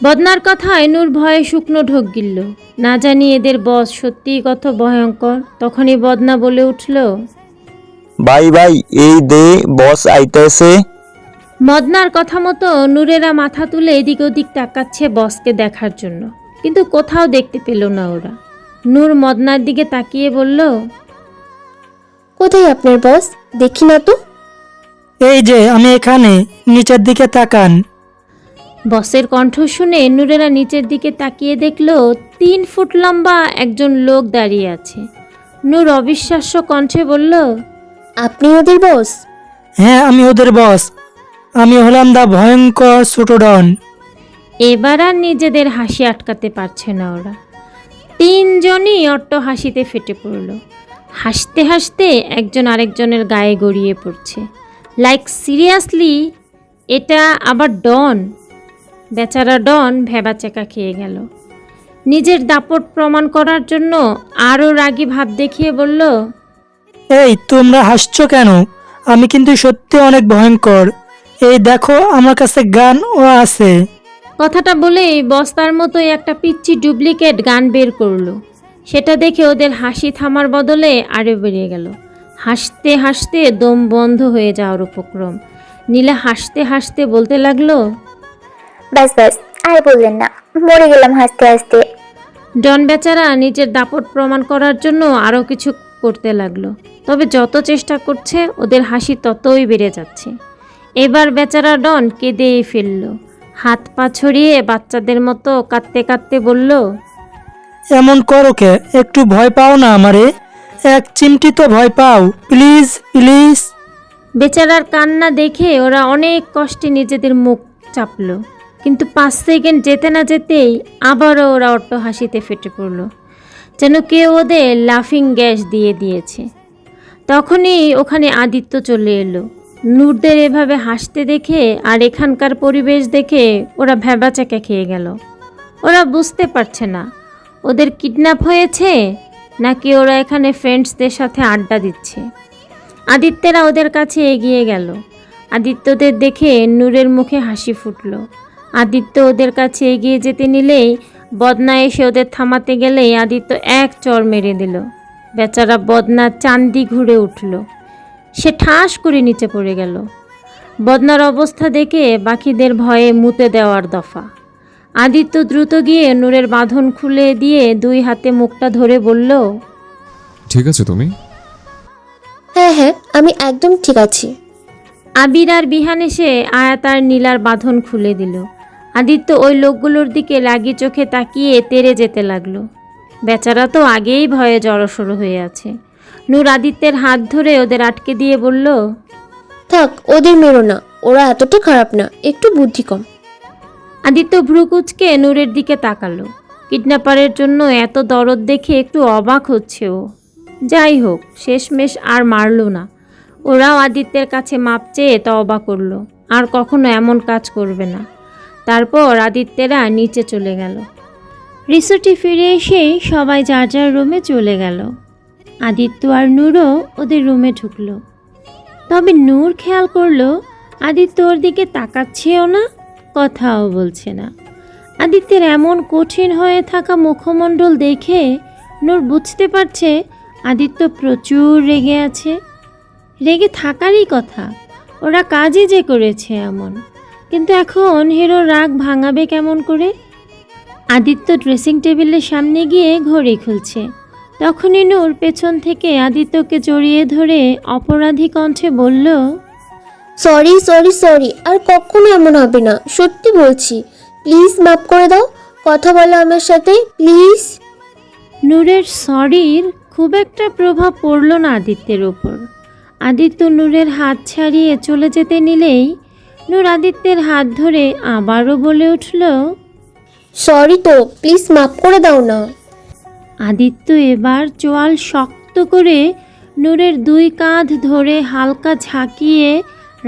বদনার কথায় নূর ভয়ে শুকনো ঢোক গিলল। না জানি এদের বস সত্যিই কত ভয়ঙ্কর। তখনই বদনা বলে উঠল, ভাই ভাই, এই দে বস আইতেছে। বদনার কথা মতো নূরেরা মাথা তুলে এদিক ওদিক তাকাচ্ছে বসকে দেখার জন্য, কিন্তু কোথাও দেখতে পেল না ওরা। নূর মদনার দিকে তাকিয়ে বলল, কোথায় আপনার বস? দেখি না তো। এই যে আমি এখানে, নিচের দিকে তাকান। বসের কণ্ঠ শুনে নূরেরা নিচের দিকে তাকিয়ে দেখল 3 ফুট লম্বা একজন লোক দাঁড়িয়ে আছে। নূর অবিশ্বাস্য কণ্ঠে বলল, আপনি ওদের বস? হ্যাঁ, আমি ওদের বস। আমি হলাম দা ভয়ঙ্কর ছোট ডন। এবার আর নিজেদের হাসি আটকাতে পারছে না ওরা। 3 জনই অট্ট হাসিতে ফেটে পড়ল। হাসতে হাসতে একজন আরেকজনের গায়ে গড়িয়ে পড়ছে। লাইক সিরিয়াসলি, এটা আবার ডন? বেচারা ডন ভেবাচেকা খেয়ে গেল। নিজের দাপট প্রমাণ করার জন্য আরও রাগী ভাব দেখিয়ে বলল, এই তোমরা হাসছো কেন? আমি কিন্তু সত্যি অনেক ভয়ঙ্কর। এই দেখো, আমার কাছে গান ও আছে। কথাটা বলেই বস্তার মতোই একটা পিচ্চি ডুপ্লিকেট গান বের করলো। সেটা দেখে ওদের হাসি থামার বদলে আরও বেড়ে গেল। হাসতে হাসতে দম বন্ধ হয়ে যাওয়ার উপক্রম। নীলা হাসতে হাসতে বলতে লাগলো, ব্যাস ব্যাস, আর বললেন না, মরে গেলাম হাসতে হাসতে। ডন বেচারা নিজের দাপট প্রমাণ করার জন্য আরও কিছু করতে লাগলো। তবে যত চেষ্টা করছে ওদের হাসি ততই বেড়ে যাচ্ছে। এবার বেচারা ডন কেঁদেই ফেলল। হাত পা ছড়িয়ে বাচ্চাদের মতো কাঁদতে কাঁদতে বলল, এমন করো কে? একটু ভয় পাও না আমারে? এক চিমটি তো ভয় পাও, প্লিজ প্লিজ। বেচারার কান্না দেখে ওরা অনেক কষ্টে নিজেদের মুখ চাপল। কিন্তু 5 সেকেন্ড যেতে না যেতেই আবারও ওরা অট্ট হাসিতে ফেটে পড়ল, যেন কেউ ওদের লাফিং গ্যাস দিয়ে দিয়েছে। তখনই ওখানে আদিত্য চলে এলো। নূরদের এভাবে হাসতে দেখে আর এখানকার পরিবেশ দেখে ওরা ভ্যাবাচাকা খেয়ে গেল। ওরা বুঝতে পারছে না ওদের কিডন্যাপ হয়েছে নাকি ওরা এখানে ফ্রেন্ডসদের সাথে আড্ডা দিচ্ছে। আদিত্যেরা ওদের কাছে এগিয়ে গেল। আদিত্যদের দেখে নূরের মুখে হাসি ফুটল। আদিত্য ওদের কাছে এগিয়ে যেতে নিলেই বদনা এসে ওদের থামাতে গেলেই আদিত্য এক চড় মেরে দিল। বেচারা বদনা চান্দি ঘুরে উঠল। সে ঠাস করে নিচে পড়ে গেল। বদনার অবস্থা দেখে বাকিদের ভয়ে মুতে দেওয়ার দফা। আদিত্য দ্রুত গিয়ে নূরের বাঁধন খুলে দিয়ে 2 হাতে মুখটা ধরে বলল, ঠিক আছে তুমি? হ্যাঁ হ্যাঁ, আমি একদম ঠিক আছি। আবির আর বিহান এসে আয়াত আর নীলার বাঁধন খুলে দিল। আদিত্য ওই লোকগুলোর দিকে লাগি চোখে তাকিয়ে তেড়ে যেতে লাগলো। বেচারা তো আগেই ভয়ে জড়সড় হয়ে আছে। নূর আদিত্যের হাত ধরে ওদের আটকে দিয়ে বলল, থাক, ওদের মেরো না, ওরা এতটা খারাপ না, একটু বুদ্ধি কম। আদিত্য ভ্রুকুচকে নূরের দিকে তাকালো। কিডন্যাপারের জন্য এত দরদ দেখে একটু অবাক হচ্ছে ও। যাই হোক, শেষমেশ আর মারল না। ওরাও আদিত্যের কাছে মাপ চেয়ে তওবা করলো, আর কখনো এমন কাজ করবে না। তারপর আদিত্যেরা নিচে চলে গেল। রিসোর্টে ফিরে এসেই সবাই যার যার রুমে চলে গেল। আদিত্য আর নূরও ওদের রুমে ঢুকলো। তবে নূর খেয়াল করলো আদিত্য ওর দিকে তাকাচ্ছেও না, কথাও বলছে না। আদিত্যের এমন কঠিন হয়ে থাকা মুখমণ্ডল দেখে নূর বুঝতে পারছে আদিত্য প্রচুর রেগে আছে। রেগে থাকারই কথা, ওরা কাজই যে করেছে এমন। কিন্তু এখন হিরোর রাগ ভাঙাবে কেমন করে? আদিত্য ড্রেসিং টেবিলের সামনে গিয়ে ঘড়ি খুলছে। তখনই নূর পেছন থেকে আদিত্যকে জড়িয়ে ধরে অপরাধী কণ্ঠে বলল, সরি সরি সরি, আর কখনো এমন হবে না, সত্যি বলছি। প্লিজ মাফ করে দাও, কথা বলো আমার সাথে প্লিজ। নূরের সরির খুব একটা প্রভাব পড়ল না আদিত্যের ওপর। আদিত্য নূরের হাত ছাড়িয়ে চলে যেতে নিলেই নূর আদিত্যের হাত ধরে আবারও বলে উঠল, সরি তো, প্লিজ মাফ করে দাও না। আদিত্য এবার চোয়াল শক্ত করে নূরের 2 কাঁধ ধরে হালকা ঝাঁকিয়ে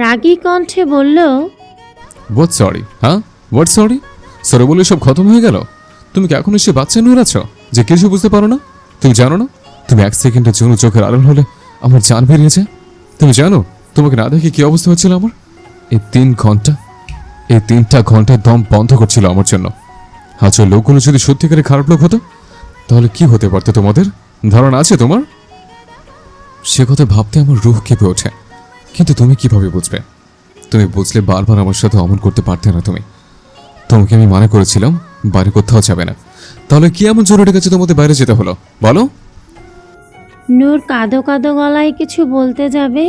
রাগী কণ্ঠে বলল, হোয়াট সরি? হ্যাঁ, হোয়াট সরি? সরি বলে সব খতম হয়ে গেল? তুমি কি এখন এসে বাচ্চা নূর আছো যে কিছু বুঝতে পারো না? তুমি জানো না তুমি 1 সেকেন্ডের জন্য চোখের আড়াল হলে আমার জান বেরিয়েছে? তুমি জানো তোমাকে না দেখে কি অবস্থা হচ্ছিল আমার? এই 3টা ঘন্টা দম বন্ধ করছিল আমার জন্য। আচ্ছা, লোকগুলো যদি সত্যিকারে খারাপ লোক হতো তাহলে কি হতে পারতো তোমাদের ধারণা আছে তোমার? সে কথা ভাবতে আমার রুহ কেঁপে ওঠে। কিন্তু তুমি কিভাবে বুঝবে? তুমি বুঝলে বারবার আমার সাথে অমন করতে পারতে না। তোমাকে আমি মানা করেছিলাম বাইরে কোথাও যাবে না, তাহলে কি এমন জরুরি কাছে তোমাদের বাইরে যেতে হলো বলো? নূর কাঁদো কাঁদো গলায় কিছু বলতে যাবে,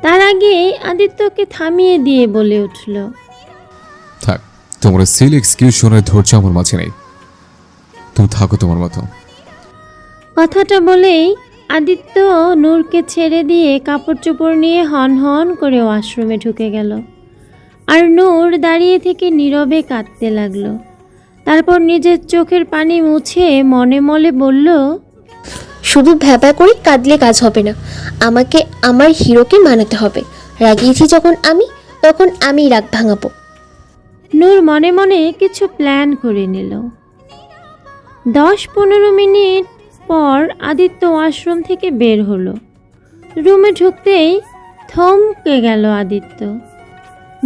তার আগেই আদিত্যকে থামিয়ে দিয়ে বলে উঠল, থাক, তোমার সিল এক্সকিউজ শোনার ধৈর্য আমার মাঝে নেই। তুমি থাকো তোমার মতো। কথাটা বলেই আদিত্য নূরকে ছেড়ে দিয়ে কাপড় চোপড় নিয়ে হন হন করে ওয়াশরুমে ঢুকে গেল। আর নূর দাঁড়িয়ে থেকে নীরবে কাঁদতে লাগলো। তারপর নিজের চোখের পানি মুছে মনে মনে বলল, শুধু ভ্যাবা করে কাঁদলে কাজ হবে না, আমাকে আমার হিরোকে মানাতে হবে। রাগিয়েছি যখন আমি, তখন আমি রাগ ভাঙাবো। নূর মনে মনে কিছু প্ল্যান করে নিল। 10-15 মিনিট পর আদিত্য ওয়াশরুম থেকে বের হলো। রুমে ঢুকতেই থমকে গেল আদিত্য।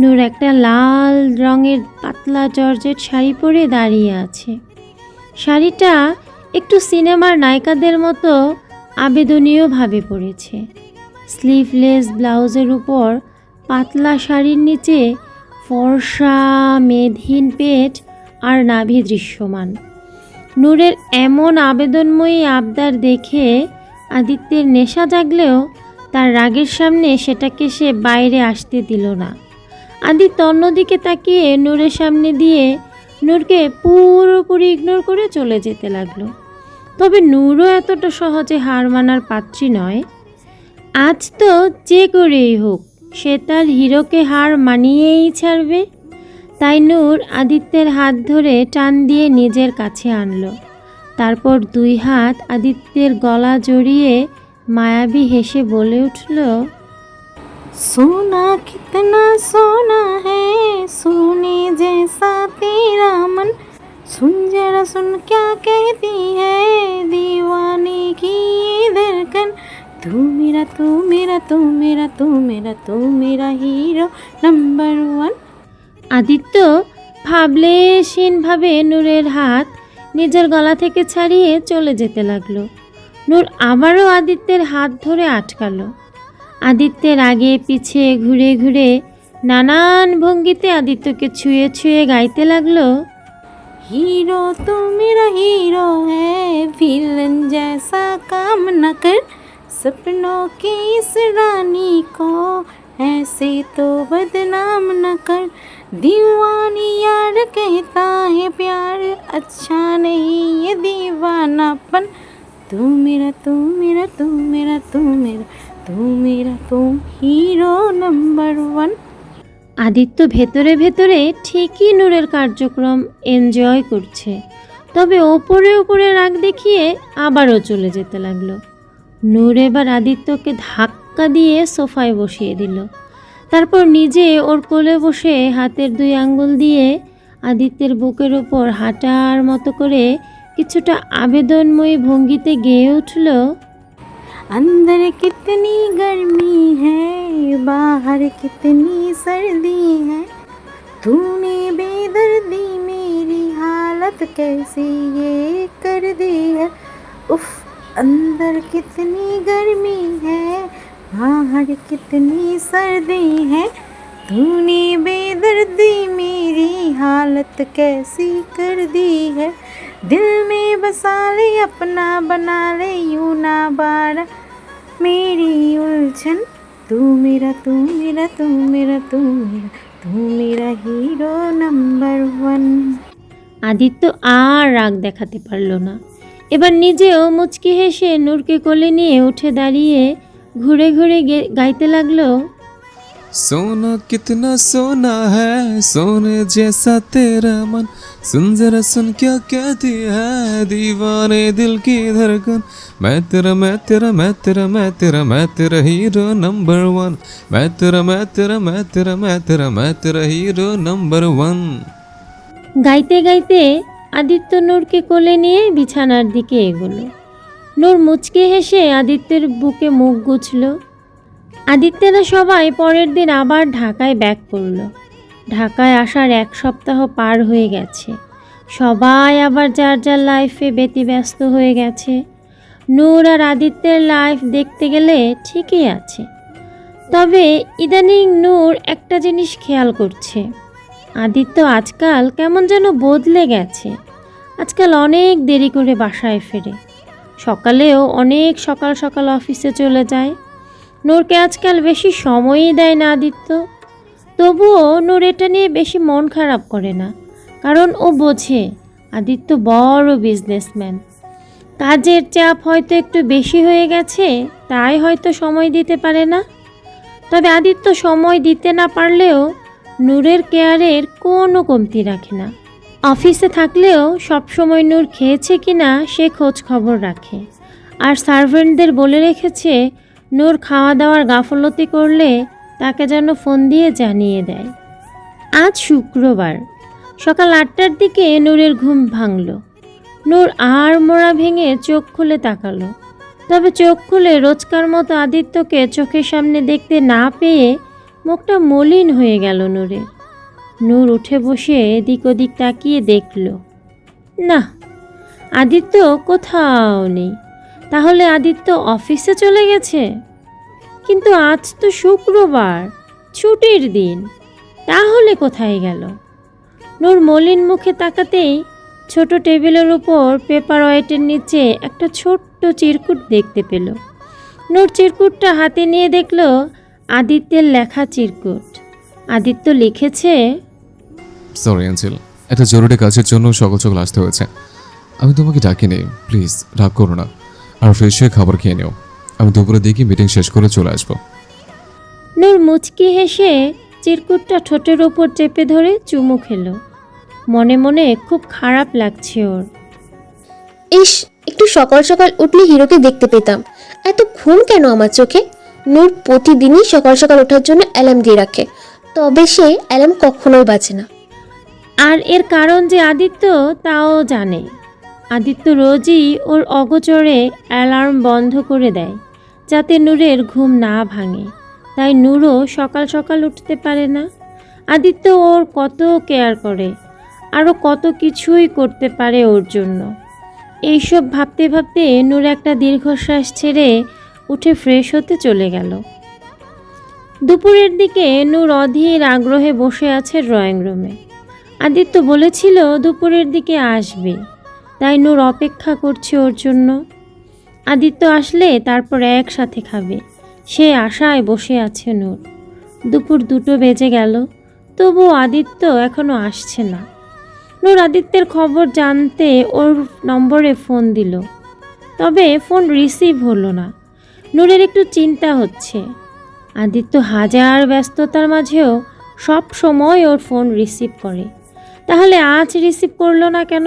নূর একটা লাল রঙের পাতলা জর্জেট শাড়ি পরে দাঁড়িয়ে আছে। শাড়িটা একটু সিনেমার নায়িকাদের মতো আবেদনীয়ভাবে পরেছে। স্লিভলেস ব্লাউজের উপর পাতলা শাড়ির নিচে ফর্সা মেদহীন পেট আর নাভি দৃশ্যমান। নূরের এমন আবেদনময়ী আবদার দেখে আদিত্যের নেশা জাগলেও তার রাগের সামনে সেটাকে সে বাইরে আসতে দিল না। আদিত্য অন্যদিকে তাকিয়ে নূরের সামনে দিয়ে নূরকে পুরোপুরি ইগনোর করে চলে যেতে লাগলো। তবে নূরও এতটা সহজে হার মানার পাত্রী নয়। আজ তো যে করেই হোক সে তার হিরোকে হার মানিয়েই ছাড়বে। তাই নূর আদিত্যের হাত ধরে টান দিয়ে নিজের কাছে আনলো। তারপর 2 হাত আদিত্যের গলা জড়িয়ে মায়াবী হেসে বলে উঠল, सोना कितना सोना है सोने जैसा तेरा मन सुन जरा सुन क्या कहती है दीवाने की ये धड़कन तू मेरा तू मेरा तू मेरा तू मेरा तू मेरा হিরো নাম্বার 1। আদিত্য ভাবলেশীনভাবে নূরের হাত নিজের গলা থেকে ছাড়িয়ে চলে যেতে লাগলো। নূর আবারও আদিত্যের হাত ধরে আটকালো। আদিত্যের আগে পিছে ঘুরে ঘুরে নানান ভঙ্গিতে আদিত্যকে ছুঁয়ে ছুঁয়ে গাইতে লাগলো, हीरो तो मेरा हीरो है विलन जैसा काम न कर सपनों की इस रानी को ऐसे तो बदनाम न कर दीवानी यार कहता है प्यार अच्छा नहीं ये दीवानापन तू मेरा तू मेरा तू मेरा तू मेरा तू मेरा तू হিরো নাম্বার 1। আদিত্য ভেতরে ভেতরে ঠিকই নূরের কার্যক্রম এনজয় করছে, তবে ওপরে ওপরে রাগ দেখিয়ে আবারও চলে যেতে লাগলো। নূর এবার আদিত্যকে ধাক্কা দিয়ে সোফায় বসিয়ে দিল, তারপর নিজে ওর কোলে বসে হাতের 2 আঙ্গুল দিয়ে আদিত্যের বুকের ওপর হাঁটার মতো করে কিছুটা আবেদনময়ী ভঙ্গিতে গেয়ে উঠল, अंदर कितनी गर्मी है बाहर कितनी सर्दी है तूने बेदर्दी मेरी हालत कैसी ये कर दी है उफ अंदर कितनी गर्मी है बाहर कितनी सर्दी है तूने बेदर्दी मेरी हालत कैसी कर दी है दिल में बसा ले अपना बना ले यूं ना बारा मेरी उलझन तू मेरा तू मेरा तू मेरा तू मेरा तू मेरा হিরো নাম্বার 1। আদিত্য আর রাগ দেখাতে পারল না, এবার নিজেও মুচকি হেসে নূরকে কোলে নিয়ে উঠে দাঁড়িয়ে ঘুরে ঘুরে গাইতে লাগলো, सोना कितना सोना है सोने जैसा तेरा मन सुन जरा सुन क्या कहती है दीवाने दिल की धड़कन मैं तेरा मैं तेरा मैं तेरा मैं तेरा मैं तेरा हीरो नंबर 1 मैं तेरा मैं तेरा मैं तेरा मैं तेरा मैं तेरा हीरो नंबर 1। গাইতে গাইতে আদিত্য নূরকে কোলে নিয়ে বিছানার দিকে এগোলো। নূর মুচকি হেসে আদিত্যের বুকে মুখ গুছল। আদিত্যেরা সবাই পরের দিন আবার ঢাকায় ব্যাক করল। ঢাকায় আসার 1 সপ্তাহ পার হয়ে গেছে, সবাই আবার যার যার লাইফে ব্যতিব্যস্ত হয়ে গেছে। নূর আর আদিত্যের লাইফ দেখতে গেলে ঠিকই আছে, তবে ইদানিং নূর একটা জিনিস খেয়াল করছে, আদিত্য আজকাল কেমন যেন বদলে গেছে। আজকাল অনেক দেরি করে বাসায় ফেরে, সকালেও অনেক সকাল সকাল অফিসে চলে যায়। নূরকে আজকাল বেশি সময়ই দেয় না আদিত্য, তবুও নূর এটা নিয়ে বেশি মন খারাপ করে না, কারণ ও বোঝে আদিত্য বড় বিজনেসম্যান। কাজের চাপ হয়তো একটু বেশি হয়ে গেছে, তাই হয়তো সময় দিতে পারে না। তবে আদিত্য সময় দিতে না পারলেও নূরের কেয়ারের কোনো কমতি রাখে না। অফিসে থাকলেও সবসময় নূর খেয়েছে কিনা সে খোঁজ খবর রাখে, আর সার্ভেন্টদের বলে রেখেছে নূর খাওয়া দাওয়ার গাফলতি করলে তাকে যেন ফোন দিয়ে জানিয়ে দেয়। আজ শুক্রবার সকাল 8টার দিকে নূরের ঘুম ভাঙল। নূর আর মোড়া ভেঙে চোখ খুলে তাকালো, তবে চোখ খুলে রোজকার মতো আদিত্যকে চোখের সামনে দেখতে না পেয়ে মুখটা মলিন হয়ে গেল নূরের। নূর উঠে বসে এদিক ওদিক তাকিয়ে দেখল, না, আদিত্য কোথাও নেই। তাহলে আদিত্য অফিসে চলে গেছে? কিন্তু আজ তো শুক্রবার, ছুটির দিন, তাহলে কোথায় গেল? নূর মলিন মুখে তাকাতেই ছোট টেবিলের উপর পেপার ওয়েটের নিচে একটা ছোট্ট চিরকুট দেখতে পেল। নূর চিরকুটটা হাতে নিয়ে দেখল আদিত্যের লেখা চিরকুট। আদিত্য লিখেছে, সরি অ্যাঞ্জেল, একটা জরুরি কাজের জন্য সকাল সকাল আসতে হয়েছে। আমি তোমাকে ডাকিনি, প্লিজ রাগ করো না, আর ফ্রেশ হয়ে খাবার খেয়ে নিও। আমি দুপুরে দেখি মিটিং শেষ করে চলে আসবো। নূর মুচকি হেসে চিরকুটটা ঠোঁটের ওপর চেপে ধরে চুমু খেলো। মনে মনে খুব খারাপ লাগছে ওর। ইস, একটু সকাল সকাল উঠলে হিরোকে দেখতে পেতাম। এত ঘুম কেন আমার চোখে? নূর প্রতিদিনই সকাল সকাল ওঠার জন্য অ্যালার্ম দিয়ে রাখে, তবে সে অ্যালার্ম কখনোই বাজে না। আর এর কারণ যে আদিত্য তাও জানে। আদিত্য রোজই ওর অগোচরে অ্যালার্ম বন্ধ করে দেয় যাতে নূরের ঘুম না ভাঙে, তাই নূরও সকাল সকাল উঠতে পারে না। আদিত্য ওর কত কেয়ার করে, আরও কত কিছুই করতে পারে ওর জন্য। এইসব ভাবতে ভাবতে নূর একটা দীর্ঘশ্বাস ছেড়ে উঠে ফ্রেশ হতে চলে গেল। দুপুরের দিকে নূর অধীর আগ্রহে বসে আছে ড্রয়িং রুমে। আদিত্য বলেছিল দুপুরের দিকে আসবে, তাই নূর অপেক্ষা করছে ওর জন্য। আদিত্য আসলে তারপর একসাথে খাবে, সে আশায় বসে আছে নূর। দুপুর 2টো বেজে গেল, তবুও আদিত্য এখনও আসছে না। নূর আদিত্যের খবর জানতে ওর নম্বরে ফোন দিল, তবে ফোন রিসিভ হলো না। নূরের একটু চিন্তা হচ্ছে। আদিত্য হাজার ব্যস্ততার মাঝেও সব সময় ওর ফোন রিসিভ করে, তাহলে আজ রিসিভ করলো না কেন?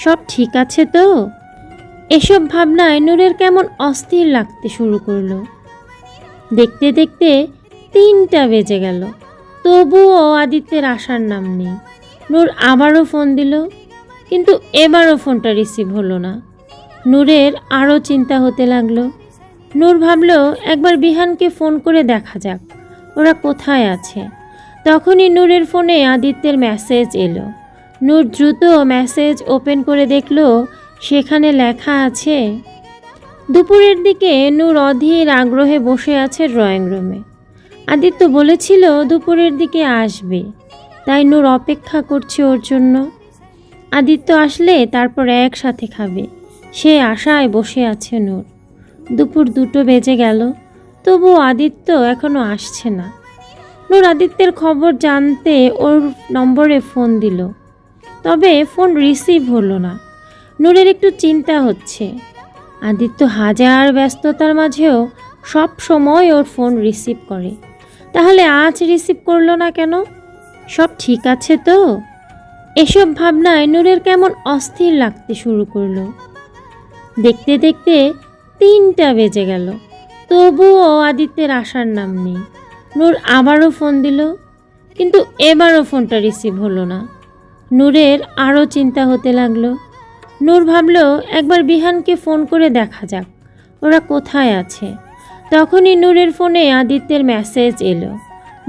সব ঠিক আছে তো? এসব ভাবনায় নূরের কেমন অস্থির লাগতে শুরু করলো। দেখতে দেখতে 3টা বেজে গেল, তবুও আদিত্যের আসার নাম নেই। নূর আবারও ফোন দিল, কিন্তু এবারও ফোনটা রিসিভ হলো না। নূরের আরও চিন্তা হতে লাগলো। নূর ভাবলো একবার বিহানকে ফোন করে দেখা যাক ওরা কোথায় আছে। তখনই নূরের ফোনে আদিত্যের মেসেজ এলো। নূর দ্রুত মেসেজ ওপেন করে দেখলো সেখানে লেখা আছে, দুপুরের দিকে নূর অধীর আগ্রহে বসে আছে ড্রয়িং রুমে। আদিত্য বলেছিল দুপুরের দিকে আসবে, তাই নূর অপেক্ষা করছে ওর জন্য। আদিত্য আসলে তারপর একসাথে খাবে, সে আশায় বসে আছে নূর। দুপুর 2টো বেজে গেল, তবুও আদিত্য এখনও আসছে না। নূর আদিত্যের খবর জানতে ওর নম্বরে ফোন দিল, তবে ফোন রিসিভ হলো না। নূরের একটু চিন্তা হচ্ছে। আদিত্য হাজার ব্যস্ততার মাঝেও সব সময় ওর ফোন রিসিভ করে, তাহলে আজ রিসিভ করলো না কেন? সব ঠিক আছে তো? এসব ভাবনায় নূরের কেমন অস্থির লাগতে শুরু করলো। দেখতে দেখতে 3টা বেজে গেল, তবুও আদিত্যের আসার নাম নেই। নূর আবারও ফোন দিল, কিন্তু এবারও ফোনটা রিসিভ হলো না। নূরের আরও চিন্তা হতে লাগলো। নূর ভাবলো একবার বিহানকে ফোন করে দেখা যাক ওরা কোথায় আছে। তখনই নূরের ফোনে আদিত্যের মেসেজ এলো।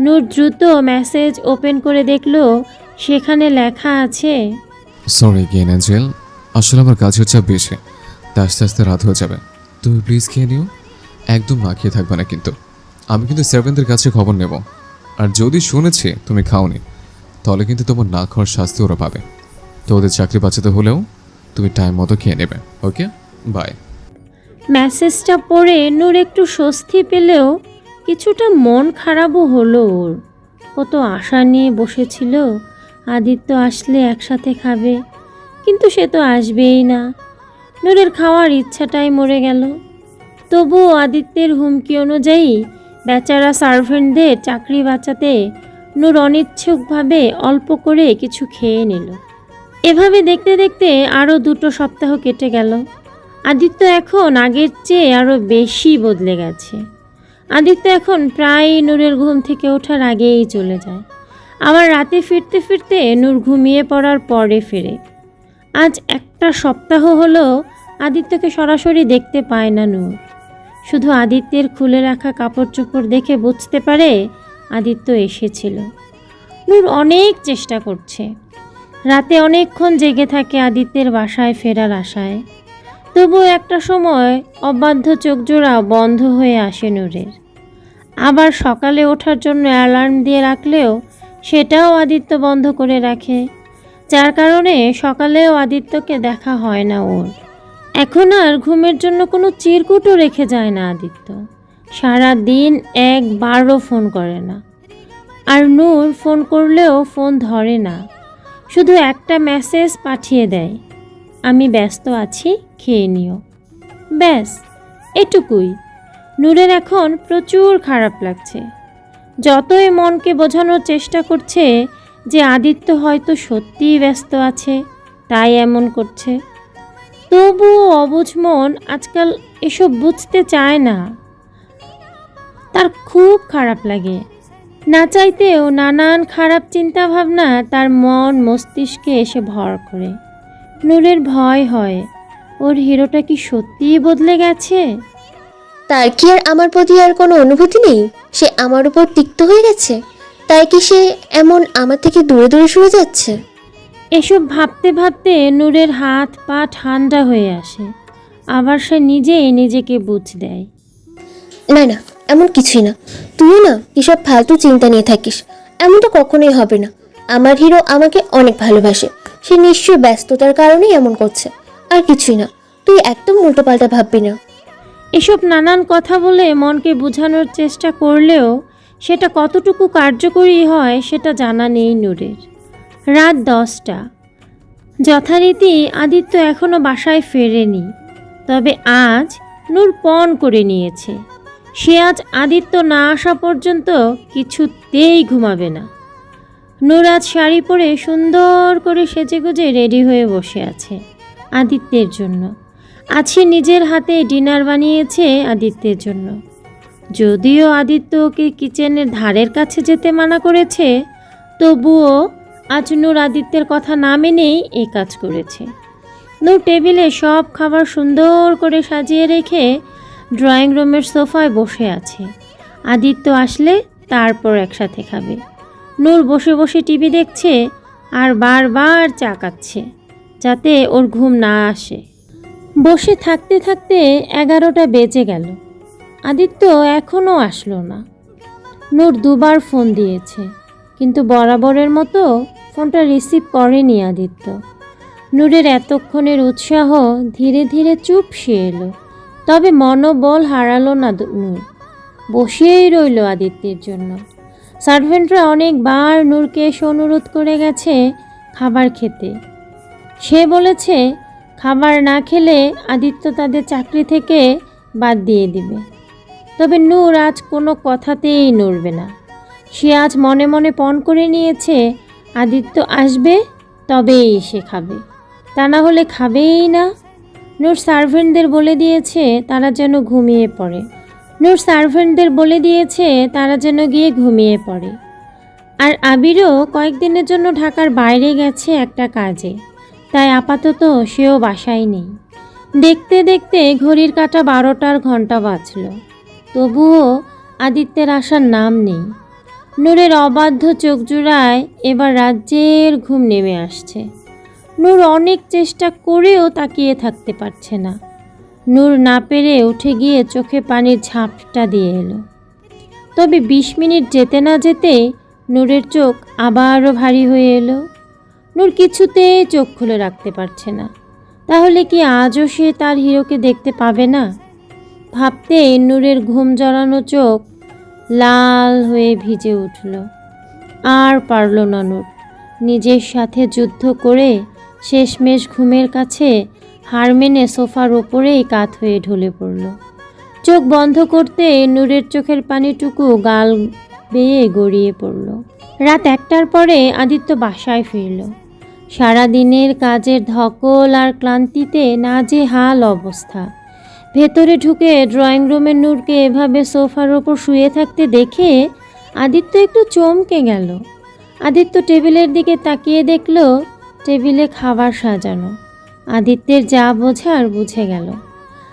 নূর দ্রুত মেসেজ ওপেন করে দেখলো সেখানে লেখা আছে, সরি গেন অ্যাঞ্জেল, আসলে আমার কাজের চাপ বেশি, তাই আস্তে আস্তে রাত হয়ে যাবে। তুমি প্লিজ খেয়ে নিও, একদম না খেয়ে থাকবে না কিন্তু। আমি কিন্তু সেভেনদের কাছে খবর নেব, আর যদি শুনেছি তুমি খাওনি তাহলে কিন্তু তোমার না খাওয়ার শাস্তি ওরা পাবে। তো ওদের চাকরি বাঁচাতে হলেও তুমি টাইম মতো খেয়ে নেবে। ওকে, বাই। মেসেজটা পড়ে নূর একটু স্বস্তি পেলেও কিছুটা মন খারাপও হলো ওর। কত আশা নিয়ে বসেছিল আদিত্য আসলে একসাথে খাবে, কিন্তু সে তো আসবেই না। নূরের খাওয়ার ইচ্ছাটাই মরে গেল। তবুও আদিত্যের হুমকি অনুযায়ী বেচারা সার্ভেন্টদের চাকরি বাঁচাতে নূর অনিচ্ছুকভাবে অল্প করে কিছু খেয়ে নিল। এভাবে দেখতে দেখতে আরও 2টো সপ্তাহ কেটে গেল। আদিত্য এখন আগের চেয়ে আরও বেশি বদলে গেছে। আদিত্য এখন প্রায় নূরের ঘুম থেকে ওঠার আগেই চলে যায়। আবার রাতে ফিরতে ফিরতে নূর ঘুমিয়ে পড়ার পরে ফেরে। আজ একটা সপ্তাহ হলো আদিত্যকে সরাসরি দেখতে পায় না নূর। শুধু আদিত্যের খুলে রাখা কাপড় চোপড় দেখে বুঝতে পারে আদিত্য এসেছিল। নূর অনেক চেষ্টা করছে, রাতে অনেকক্ষণ জেগে থাকে আদিত্যের বাসায় ফেরার আশায়। তবুও একটা সময় অবাধ্য চোখজোড়া বন্ধ হয়ে আসে নূরের। আবার সকালে ওঠার জন্য অ্যালার্ম দিয়ে রাখলেও সেটাও আদিত্য বন্ধ করে রাখে, যার কারণে সকালেও আদিত্যকে দেখা হয় না ওর। এখন আর ঘুমের জন্য কোনো চিরকুটও রেখে যায় না আদিত্য। সারা দিন একবারও ফোন করে না, আর নূর ফোন করলেও ফোন ধরে না, শুধু একটা মেসেজ পাঠিয়ে দেয়, আমি ব্যস্ত আছি, খেয়ে নিও। ব্যাস এটুকুই। নূরের এখন প্রচুর খারাপ লাগছে। যতই মনকে বোঝানোর চেষ্টা করছে যে আদিত্য হয়তো সত্যিই ব্যস্ত আছে তাই এমন করছে, তবুও অবুঝ মন আজকাল এসব বুঝতে চায় না। তার খুব খারাপ লাগে। না চাইতেও নানান খারাপ চিন্তা ভাবনা তার মন মস্তিষ্কে এসে ভর করে। নূরের ভয় হয়, ওর হিরোটা কি সত্যিই বদলে গেছে? তার কি আর আমার প্রতি আর কোনো অনুভূতি নেই? সে আমার উপর তিক্ত হয়ে গেছে, তাই কি সে এমন আমার থেকে দূরে দূরে সরে যাচ্ছে? এসব ভাবতে ভাবতে নূরের হাত পা ঠান্ডা হয়ে আসে। আবার সে নিজেই নিজেকে বুঝ দেয়। না না, এমন কিছুই না। তুইও না কিসব ফালতু চিন্তা নিয়ে থাকিস। এমনটা কখনোই হবে না। আমার হিরো আমাকে অনেক ভালোবাসে। সে নিশ্চয়ই ব্যস্ততার কারণেই এমন করছে, আর কিছুই না। তুই একদম উল্টোপাল্টা ভাববি না। এসব নানান কথা বলে মনকে বোঝানোর চেষ্টা করলেও সেটা কতটুকু কার্যকরী হয় সেটা জানা নেই নূরের। রাত 10টা। যথারীতি আদিত্য এখনও বাসায় ফেরেনি। তবে আজ নূর পণ করে নিয়েছে সে আজ আদিত্য না আসা পর্যন্ত কিছুতেই ঘুমাবে না। নূর আজ শাড়ি পরে সুন্দর করে সেজেগুজে রেডি হয়ে বসে আছে আদিত্যের জন্য। আজ সে নিজের হাতে ডিনার বানিয়েছে আদিত্যের জন্য। যদিও আদিত্য ওকে কিচেনের ধারের কাছে যেতে মানা করেছে, তবুও আজ নূর আদিত্যের কথা না মেনেই এই কাজ করেছে। নূর টেবিলে সব খাবার সুন্দর করে সাজিয়ে রেখে ড্রয়িং রুমের সোফায় বসে আছে। আদিত্য আসলে তারপর একসাথে খাবে। নূর বসে বসে টিভি দেখছে আর বারবার চাকাচ্ছে যাতে ওর ঘুম না আসে। বসে থাকতে থাকতে 11টা বেজে গেল। আদিত্য এখনও আসলো না। নূর দুবার ফোন দিয়েছে, কিন্তু বরাবরের মতো ফোনটা রিসিভ করেনি আদিত্য। নূরের এতক্ষণের উৎসাহ ধীরে ধীরে চুপসে এলো। তবে মনোবল হারালো না নূর, বসেই রইল আদিত্যের জন্য। সার্ভেন্টরা অনেকবার নূরকে এসে অনুরোধ করে গেছে খাবার খেতে। সে বলেছে খাবার না খেলে আদিত্য তাদের চাকরি থেকে বাদ দিয়ে দিবে। তবে নূর আজ কোনো কথাতেই নড়বে না। সে আজ মনে মনে পণ করে নিয়েছে আদিত্য আসবে তবেই সে খাবে, তা না হলে খাবেই না। নূর সার্ভেন্টদের বলে দিয়েছে তারা যেন গিয়ে ঘুমিয়ে পড়ে। আর আবিরও কয়েকদিনের জন্য ঢাকার বাইরে গেছে একটা কাজে, তাই আপাতত সেও বাসায় নেই। দেখতে দেখতে ঘড়ির কাঁটা 12টার ঘন্টা বাজল, তবুও আদিত্যের আসার নাম নেই। নূরের অবাধ্য চোখ জোড়ায় এবার রাজ্যের ঘুম নেমে আসছে। নূর অনেক চেষ্টা করেও তাকিয়ে থাকতে পারছে না। নূর না পেরে উঠে গিয়ে চোখে পানির ঝাপটা দিয়ে এলো। তবে 20 মিনিট যেতে না যেতে নূরের চোখ আবারও ভারী হয়ে এলো। নূর কিছুতেই চোখ খুলে রাখতে পারছে না। তাহলে কি আজও সে তার হিরোকে দেখতে পাবে না? ভাবতে নূরের ঘুম জড়ানো চোখ লাল হয়ে ভিজে উঠল। আর পারল না নূর। নিজের সাথে যুদ্ধ করে শেষমেশ ঘুমের কাছে হার মেনে সোফার ওপরেই কাত হয়ে ঢলে পড়ল। চোখ বন্ধ করতে নূরের চোখের পানিটুকু গাল বেয়ে গড়িয়ে পড়ল। রাত 1টার পরে আদিত্য বাসায় ফিরল। সারাদিনের কাজের ধকল আর ক্লান্তিতে নাজেহাল অবস্থা। ভেতরে ঢুকে ড্রয়িং রুমের নূরকে এভাবে সোফার ওপর শুয়ে থাকতে দেখে আদিত্য একটু চমকে গেল। আদিত্য টেবিলের দিকে তাকিয়ে দেখল টেবিলে খাবার সাজানো। আদিত্যের যা বোঝার বুঝে গেল।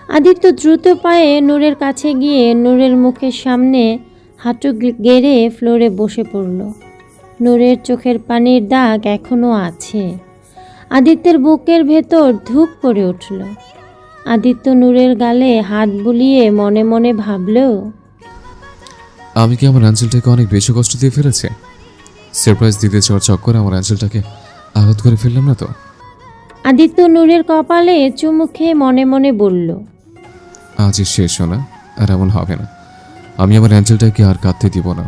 আদিত্য দ্রুত পায়ে নূরের কাছে গিয়ে নূরের মুখের সামনে হাঁটু গেড়ে ফ্লোরে বসে পড়ল। নূরের চোখের পানির দাগ এখনও আছে। আদিত্যের বুকের ভেতর ধুক করে উঠল। আদিত্য নূরের গালে হাত বুলিয়ে মনে মনে ভাবল, আমি কি আমার অ্যাঞ্জেলটাকে অনেক বেশি কষ্ট দিয়ে ফেলেছি? সারপ্রাইজ দিতে চাওয়ার চক্করে আমার অ্যাঞ্জেলটাকে আঘাত করে ফেললাম না তো? আদিত্য নূরের কপালে চুমু খেয়ে মনে মনে বলল, আজই শেষ হলো, আর এমন হবে না। আমি আমার অ্যাঞ্জেলটাকে আর কাঁদতে দিব না।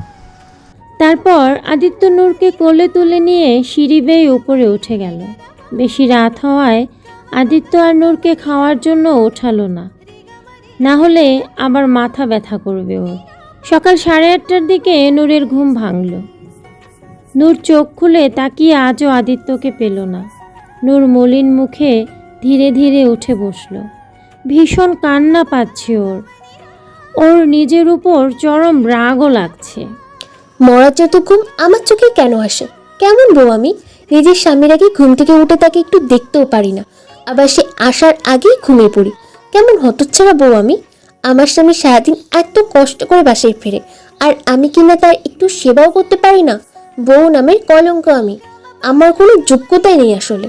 তারপর আদিত্য নূরকে কোলে তুলে নিয়ে সিঁড়ি বেয়ে উপরে উঠে গেল। বেশি রাত হওয়ায় আদিত্য আর নূরকে খাওয়ার জন্য ওঠালো না, না হলে আবার মাথা ব্যথা করবে ওর। সকাল 8:30টার দিকে নূরের ঘুম ভাঙল। নূর চোখ খুলে তাকিয়ে আজও আদিত্যকে পেল না। নূর মলিন মুখে ধীরে ধীরে উঠে বসল। ভীষণ কান্না পাচ্ছে ওর। ওর নিজের উপর চরম রাগও লাগছে। মরার যত ঘুম আমার চোখে কেন আসে? কেমন বউ আমি? নিজের স্বামীর আগে ঘুম থেকে উঠে তাকে একটু দেখতেও পারি না, আবার সে আসার আগেই ঘুমিয়ে পড়ি। কেমন হতচ্ছাড়া বউ আমি! আমার স্বামী সারাদিন এত কষ্ট করে বাসায় ফেরে, আর আমি কিনা তার একটু সেবাও করতে পারি না। বউ নামের কলঙ্ক আমি। আমার কোনো যোগ্যতাই নেই আসলে।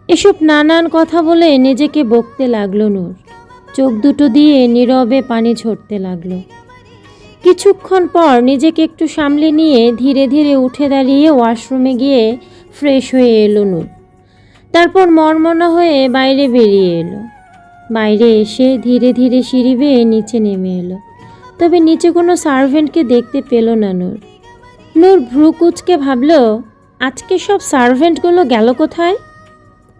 এসব নানান কথা বলে নিজেকে বকতে লাগলো নূর। চোখ দুটো দিয়ে নীরবে পানি ঝরতে লাগলো। কিছুক্ষণ পর নিজেকে একটু সামলে নিয়ে ধীরে ধীরে উঠে দাঁড়িয়ে ওয়াশরুমে গিয়ে ফ্রেশ হয়ে এলো নূর। তারপর মনমনা হয়ে বাইরে বেরিয়ে এলো। বাইরে এসে ধীরে ধীরে সিঁড়ি বেয়ে নিচে নেমে এলো। তবে নিচে কোনো সার্ভেন্টকে দেখতে পেল না নূর। নূর ভ্রু কুঁচকে ভাবল, আজকে সব সার্ভেন্টগুলো গেল কোথায়?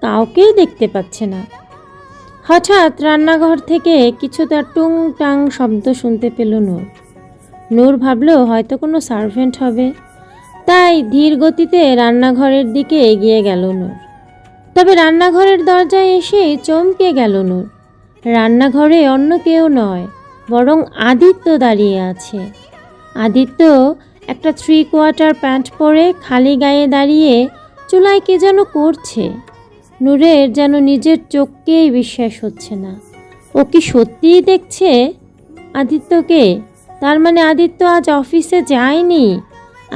কাউকেই দেখতে পাচ্ছে না। হঠাৎ রান্নাঘর থেকে কিছুটা টুং টাং শব্দ শুনতে পেল নূর। নূর ভাবল হয়তো কোনো সার্ভেন্ট হবে, তাই ধীর গতিতে রান্নাঘরের দিকে এগিয়ে গেল নূর। তবে রান্নাঘরের দরজায় এসে চমকে গেল নূর। রান্নাঘরে অন্য কেউ নয়, বরং আদিত্য দাঁড়িয়ে আছে। আদিত্য একটা 3/4 প্যান্ট পরে খালি গায়ে দাঁড়িয়ে চুলায় কে যেন করছে। নূরের যেন নিজের চোখকেই বিশ্বাস হচ্ছে না। ও কি সত্যিই দেখছে আদিত্যকে? তার মানে আদিত্য আজ অফিসে যায়নি।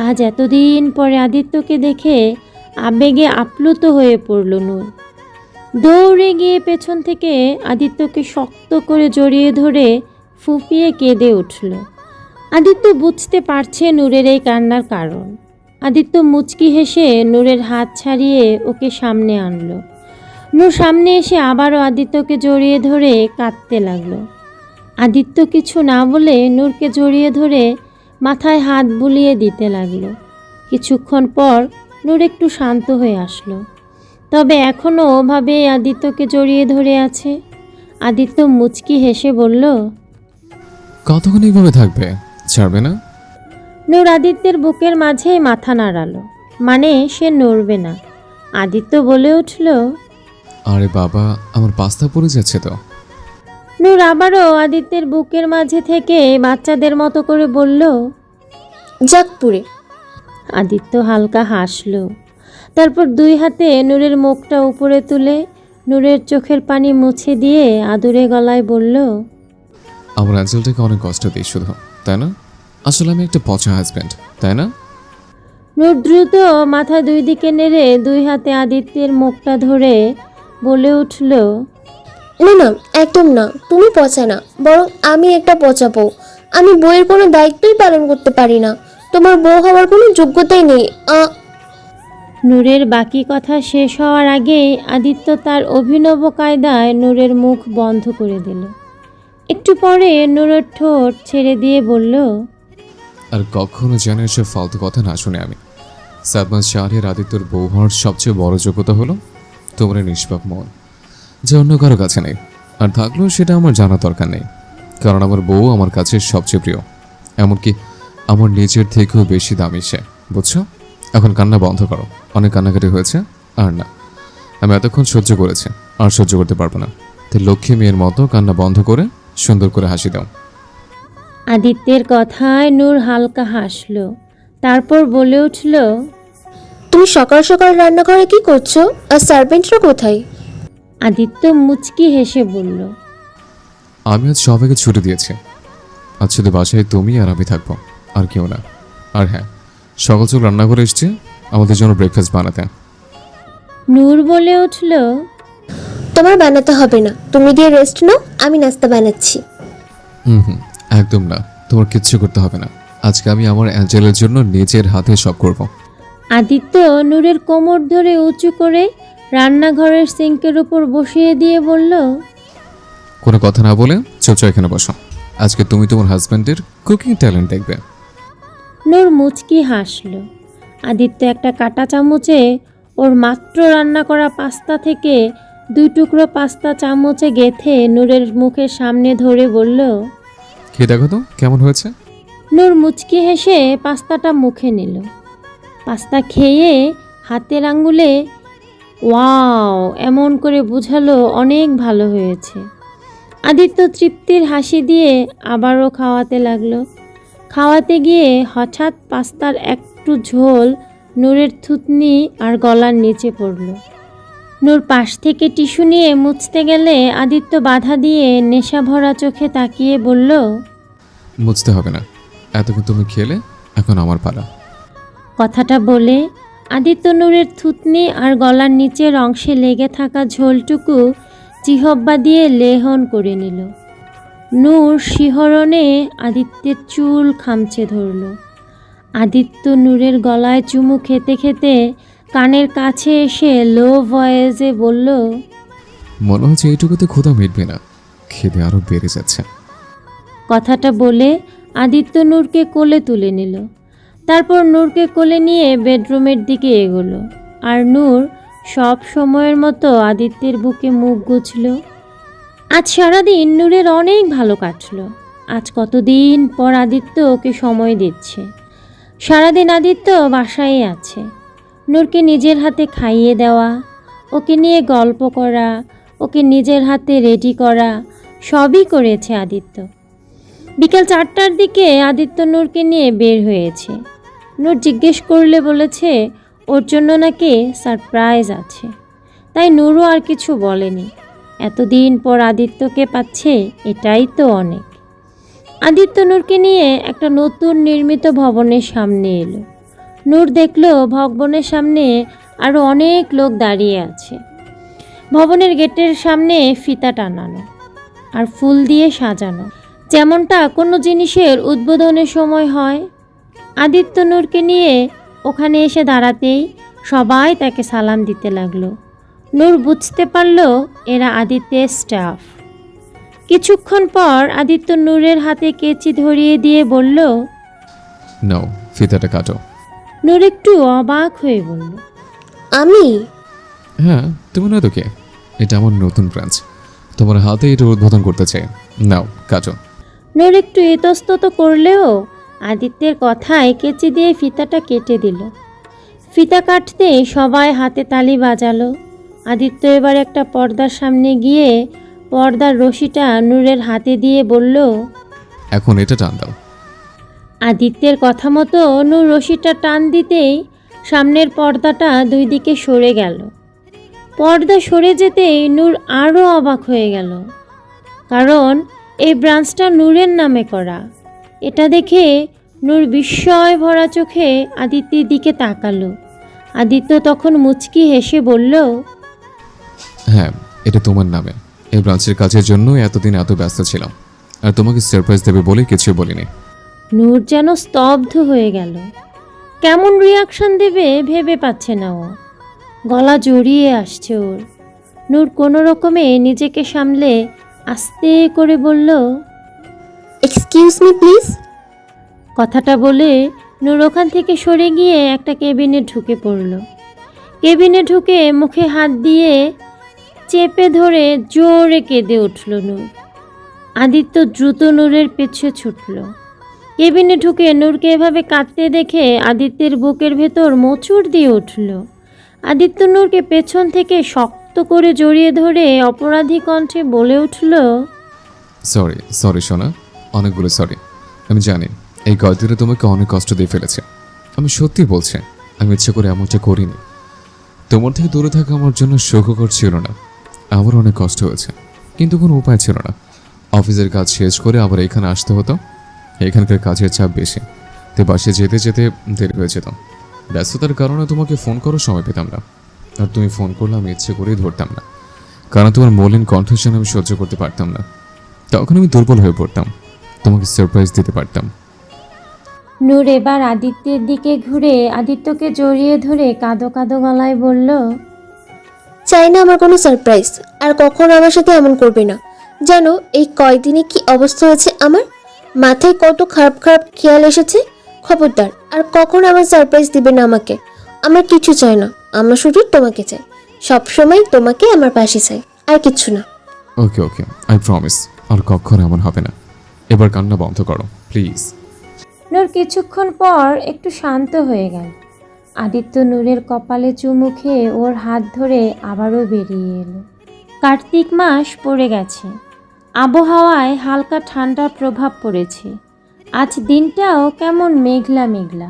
আজ এতদিন পরে আদিত্যকে দেখে আবেগে আপ্লুত হয়ে পড়ল নূর। দৌড়ে গিয়ে পেছন থেকে আদিত্যকে শক্ত করে জড়িয়ে ধরে ফুঁপিয়ে কেঁদে উঠল। আদিত্য বুঝতে পারছে নূরের এই কান্নার কারণ। আদিত্য মুচকি হেসে নূরের হাত ছাড়িয়ে ওকে সামনে আনলো। নূর সামনে এসে আবারও আদিত্যকে জড়িয়ে ধরে কাঁদতে লাগলো। আদিত্য কিছু না বলে নূরকে জড়িয়ে ধরে মাথায় হাত বুলিয়ে দিতে লাগলো। কিছুক্ষণ পর নূর একটু শান্ত হয়ে আসলো, তবে এখনও ওভাবে আদিত্যকে জড়িয়ে ধরে আছে। আদিত্য মুচকি হেসে বলল, কতক্ষণ এইভাবে থাকবে? ছাড়বে না? নূর আদিত্যের বুকের মাঝেই মাথা নাড়ালো, মানে সে নড়বে না। আদিত্য বলে উঠল, আরে বাবা, আমার পাস্তা পড়ে যাচ্ছে তো। নূর আবারও আদিত্যের বুকের মাঝে থেকে বাচ্চাদের মতো করে বলল, যাক পুরে। আদিত্য হালকা হাসল। তারপর দুই হাতে নূরের মুখটা উপরে তুলে নূরের চোখের পানি মুছে দিয়ে আদুরে গলায় বলল, আমার অ্যাঞ্জেলটাকে অনেক কষ্ট দিই শুধু, তাই না? আসলে আমি একটা পচা হাজব্যান্ড, তাই না? নূর দ্রুত মাথা দুই দিকে নেড়ে দুই হাতে আদিত্যের মুখটা ধরে বলে উঠল, না না, একদম না। তুমি পচা না, বরং আমি একটা পচা বউ। আমি বউয়ের কোনো দায়িত্বই পালন করতে পারি না। তোমার বউ হওয়ার কোনো যোগ্যতাই নেই। নূরের বাকি কথা শেষ হওয়ার আগেই আদিত্য তার অভিনব কায়দায় নূরের মুখ বন্ধ করে দিল। একটু পরে নূরের ঠোঁট ছেড়ে দিয়ে বলল, আর কখনো যেন এসব ফালতু কথা না শুনে আমি। সাদমান শাহের আদিত্যর বউ হওয়ার সবচেয়ে বড় যোগ্যতা হলো তোমার নিষ্পাপ মন, যা অন্য কারো কাছে নেই। আর থাকলেও সেটা আমার জানা দরকার নেই, কারণ আমার বউ আমার কাছে সবচেয়ে প্রিয়, এমনকি আমার নিজের থেকেও বেশি দামি সে, বুঝছো? এখন কান্না বন্ধ করো, অনেক কান্নাকাটি হয়েছে। আর না, আমি এতক্ষণ সহ্য করেছি, আর সহ্য করতে পারবো না। তাই লক্ষ্মী মেয়ের মতো কান্না বন্ধ করে সুন্দর করে হাসি দাও। আদিত্যের কথায় নূর হালকা হাসল। তারপর বলে উঠল, তুমি সকাল সকাল রান্নাঘরে কি করছো? আর সার্ভেন্টরা কোথায়? আদিত্য মুচকি হেসে বলল, আমি আজ সবাইকে ছুটি দিয়েছি। আজ শুধু বাসায় তুমি আর আমি থাকবো, আর কেউ না। আর হ্যাঁ, সকাল সকাল রান্নাঘরে এসছি আমাদের জন্য ব্রেকফাস্ট বানাতে। নূর বলে উঠল, তোমার বানাতে হবে না, তুমি গিয়ে রেস্ট নাও, আমি নাস্তা বানাচ্ছি। হুম, একদম না, তোমার কিচ্ছু করতে হবে না। আজকে আমি আমার অ্যাঞ্জেলের জন্য নিজের হাতে সব করব। আদিত্য নূরের কোমর ধরে উঁচু করে রান্নাঘরের সিঙ্কের উপর বসিয়ে দিয়ে বলল, কোনো কথা না বলে চুপচাপ এখানে বসো। আজকে তুমি তোমার হাজব্যান্ডের কুকিং ট্যালেন্ট দেখবে। নূর মুচকি হাসল। আদিত্য একটা কাঁটা চামচে ওর মাত্র রান্না করা পাস্তা থেকে 2 টুকরো পাস্তা চামচে গেথে নূরের মুখের সামনে ধরে বলল, খেয়ে দেখো তো কেমন হয়েছে। নূর মুচকি হেসে পাস্তাটা মুখে নিল। পাস্তা খেয়ে হাতের আঙ্গুলে ওয়াও এমন করে বুঝালো অনেক ভালো হয়েছে। আদিত্য তৃপ্তির হাসি দিয়ে আবারও খাওয়াতে লাগলো। খাওয়াতে গিয়ে হঠাৎ পাস্তার একটু ঝোল নূরের থুতনি আর গলার নিচে পড়ল। নূর পাশ থেকে টিস্যু নিয়ে মুছতে গেলে আদিত্য বাধা দিয়ে নেশা ভরা চোখে তাকিয়ে বলল, মুছতে হবে না, এতক্ষণ তুমি খেলে, এখন আমার পালা। কথাটা বলে আদিত্য নূরের থুতনি আর গলার নিচের অংশে লেগে থাকা ঝোলটুকু জিহব্বা দিয়ে লেহন করে নিল। নূর শিহরণে আদিত্যের চুল খামচে ধরল। আদিত্য নূরের গলায় চুমু খেতে খেতে কানের কাছে এসে লো ভয়েসে বলল, মনে হচ্ছে এইটুকুতে ক্ষুধা মিটবে না, খিদে আরো বেড়ে যাচ্ছে। কথাটা বলে আদিত্য নূরকে কোলে তুলে নিল। তারপর নূরকে কোলে নিয়ে বেডরুমের দিকে এগোলো, আর নূর সব সময়ের মতো আদিত্যের বুকে মুখ গুছল। আজ সারাদিন নূরের অনেক ভালো কাটলো। আজ কতদিন পর আদিত্য ওকে সময় দিচ্ছে। সারাদিন আদিত্য বাসায় আছে। নূরকে নিজের হাতে খাইয়ে দেওয়া, ওকে নিয়ে গল্প করা, ওকে নিজের হাতে রেডি করা, সবই করেছে আদিত্য। বিকাল 4টার দিকে আদিত্য নূরকে নিয়ে বের হয়েছে। নূর জিজ্ঞেস করলে বলেছে ওর জন্য নাকি সারপ্রাইজ আছে। তাই নূরও আর কিছু বলেনি। এতদিন পর আদিত্যকে পাচ্ছে, এটাই তো অনেক। আদিত্য নূরকে নিয়ে একটা নতুন নির্মিত ভবনের সামনে এলো। নূর দেখল ভবনের সামনে আরও অনেক লোক দাঁড়িয়ে আছে। ভবনের গেটের সামনে ফিতা টানানো আর ফুল দিয়ে সাজানো, যেমনটা কোনো জিনিসের উদ্বোধনের সময় হয়। আদিত্য নূরকে নিয়ে ওখানে এসে দাঁড়াতেই সবাই তাকে সালাম দিতে লাগলো। নূর বুঝতে পারল এরা আদিত্যের স্টাফ। কিছুক্ষণ পর আদিত্য নূরের হাতে কেচি ধরিয়ে দিয়ে বলল, নাও ফিতাটা কাটো। নূর একটু অবাক হয়ে বলল, আমি? হ্যাঁ, তুমি নয় তো কে? এটা আমার নতুন ব্রাঞ্চ, তোমার হাতে এটা উদ্বোধন করতে চাই। নাও কাটো। নূর একটু ইতস্তত করলেও আদিত্যের কথায় কেচি দিয়ে ফিতাটা কেটে দিল। ফিতা কাটতে সবাই হাতে তালি বাজালো। আদিত্য এবার একটা পর্দার সামনে গিয়ে পর্দার রশিটা নূরের হাতে দিয়ে বলল, এখন এটা টান দাও। আদিত্যের কথা মতো নূর রশিটা টান দিতেই সামনের পর্দাটা দুই দিকে সরে গেল। পর্দা সরে যেতেই নূর আরও অবাক হয়ে গেল, কারণ এই ব্রাঞ্চটা নূরের নামে করা। এটা দেখে নূর বিস্ময় ভরা চোখে আদিত্যের দিকে তাকালো। আদিত্য তখন মুচকি হেসে বলল, হ্যাঁ, এটা তোমার নামে। এই ব্রাঞ্চের কাজের জন্য এতদিন এত ব্যস্ত ছিলাম, আর তোমাকে সারপ্রাইজ দেবে বলে কিছু বলিনি। নূর যেন স্তব্ধ হয়ে গেল। কেমন রিয়াকশন দেবে ভেবে পাচ্ছে না ও। গলা জড়িয়ে আসছে ওর। নূর কোনো রকমে নিজেকে সামলে আস্তে করে বলল, এক্সকিউজ মি প্লিজ। কথাটা বলে নূর ওখান থেকে সরে গিয়ে একটা কেবিনে ঢুকে পড়ল। কেবিনে ঢুকে মুখে হাত দিয়ে চেপে ধরে জোরে কেঁদে উঠল নূর। আদিত্য দ্রুত নূরের পেছনে ছুটল। কেবিনে ঢুকে নূরকে এভাবে কাঁদতে দেখে আদিত্যের বুকের ভেতর মোচড় দিয়ে উঠল। আদিত্য নূরকে পেছন থেকে শক্ত করে জড়িয়ে ধরে অপরাধী কণ্ঠে বলে উঠল, সরি সরি সোনা, অনেকগুলো সরি। আমি জানি এই গল্পটা তোমাকে অনেক কষ্ট দিয়ে ফেলেছে। আমি সত্যি বলছি, আমি ইচ্ছে করে এমনটা করিনি। তোমার থেকে দূরে থাকা আমার জন্য সুখকর ছিল না। আমার অনেক কষ্ট হয়েছে, কিন্তু কোনো উপায় ছিল না। অফিসের কাজ শেষ করে আবার এখানে আসতে হতো। এখানকার কাজের চাপ বেশি, তাই বাসে যেতে যেতে দেরি হয়ে যেত। ব্যস্ততার কারণে তোমাকে ফোন করার সময় পেতাম না, আর তুমি ফোন করলে আমি ইচ্ছে করেই ধরতাম না, কারণ তোমার মলিন কণ্ঠস্বর আমি সহ্য করতে পারতাম না। তখন আমি দুর্বল হয়ে পড়তাম, তোমাকে সারপ্রাইজ দিতে পারতাম। নূর এবার আদিত্যের দিকে ঘুরে আদিত্যকে জড়িয়ে ধরে কাঁদো কাঁদো গলায় বলল, চাই না আমার কোনো সারপ্রাইজ, আর কখনো আমার সাথে এমন করবে না। জানো এই কয়দিনে কি অবস্থা হয়েছে আমার? মাথায় কত খারাপ খারাপ খেয়াল এসেছে। খবরদার আর কখনো আমার সারপ্রাইজ দিবে না আমাকে। আমার কিছু চাই না, আমরা শুধু তোমাকে চাই। সবসময় তোমাকে আমার পাশে চাই, আর কিচ্ছু না। ওকে ওকে, আই প্রমিস আর কখনো এমন হবে না। এবার কান্না বন্ধ করো প্লিজ। নূর কিছুক্ষণ পর একটু শান্ত হয়ে গেল। আদিত্য নূরের কপালে চুমু খেয়ে ওর হাত ধরে আবারও বেরিয়ে এলো। কার্তিক মাস পড়ে গেছে। আবহাওয়ায় হালকা ঠান্ডার প্রভাব পড়েছে। আজ দিনটাও কেমন মেঘলা মেঘলা।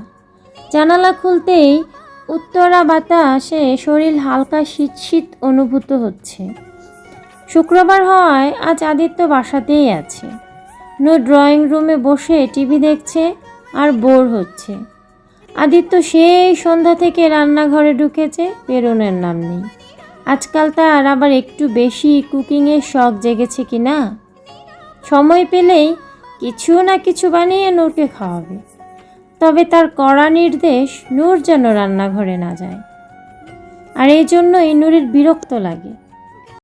জানালা খুলতেই উত্তরা বাতাসে শরীর হালকা শীত শীত অনুভূত হচ্ছে। শুক্রবার হওয়ায় আজ আদিত্য বাসাতেই আছে। নূর ড্রয়িং রুমে বসে টিভি দেখছে আর বোর হচ্ছে। আদিত্য সেই সন্ধ্যা থেকে রান্নাঘরে ঢুকেছে, বেরোনোর নাম নেই। আজকাল তার আবার একটু বেশি কুকিংয়ের শখ জেগেছে কি না, সময় পেলেই কিছু না কিছু বানিয়ে নূরকে খাওয়াবে। তবে তার কড়া নির্দেশ নূর যেন রান্নাঘরে না যায়। আর এই জন্যই নূরের বিরক্ত লাগে।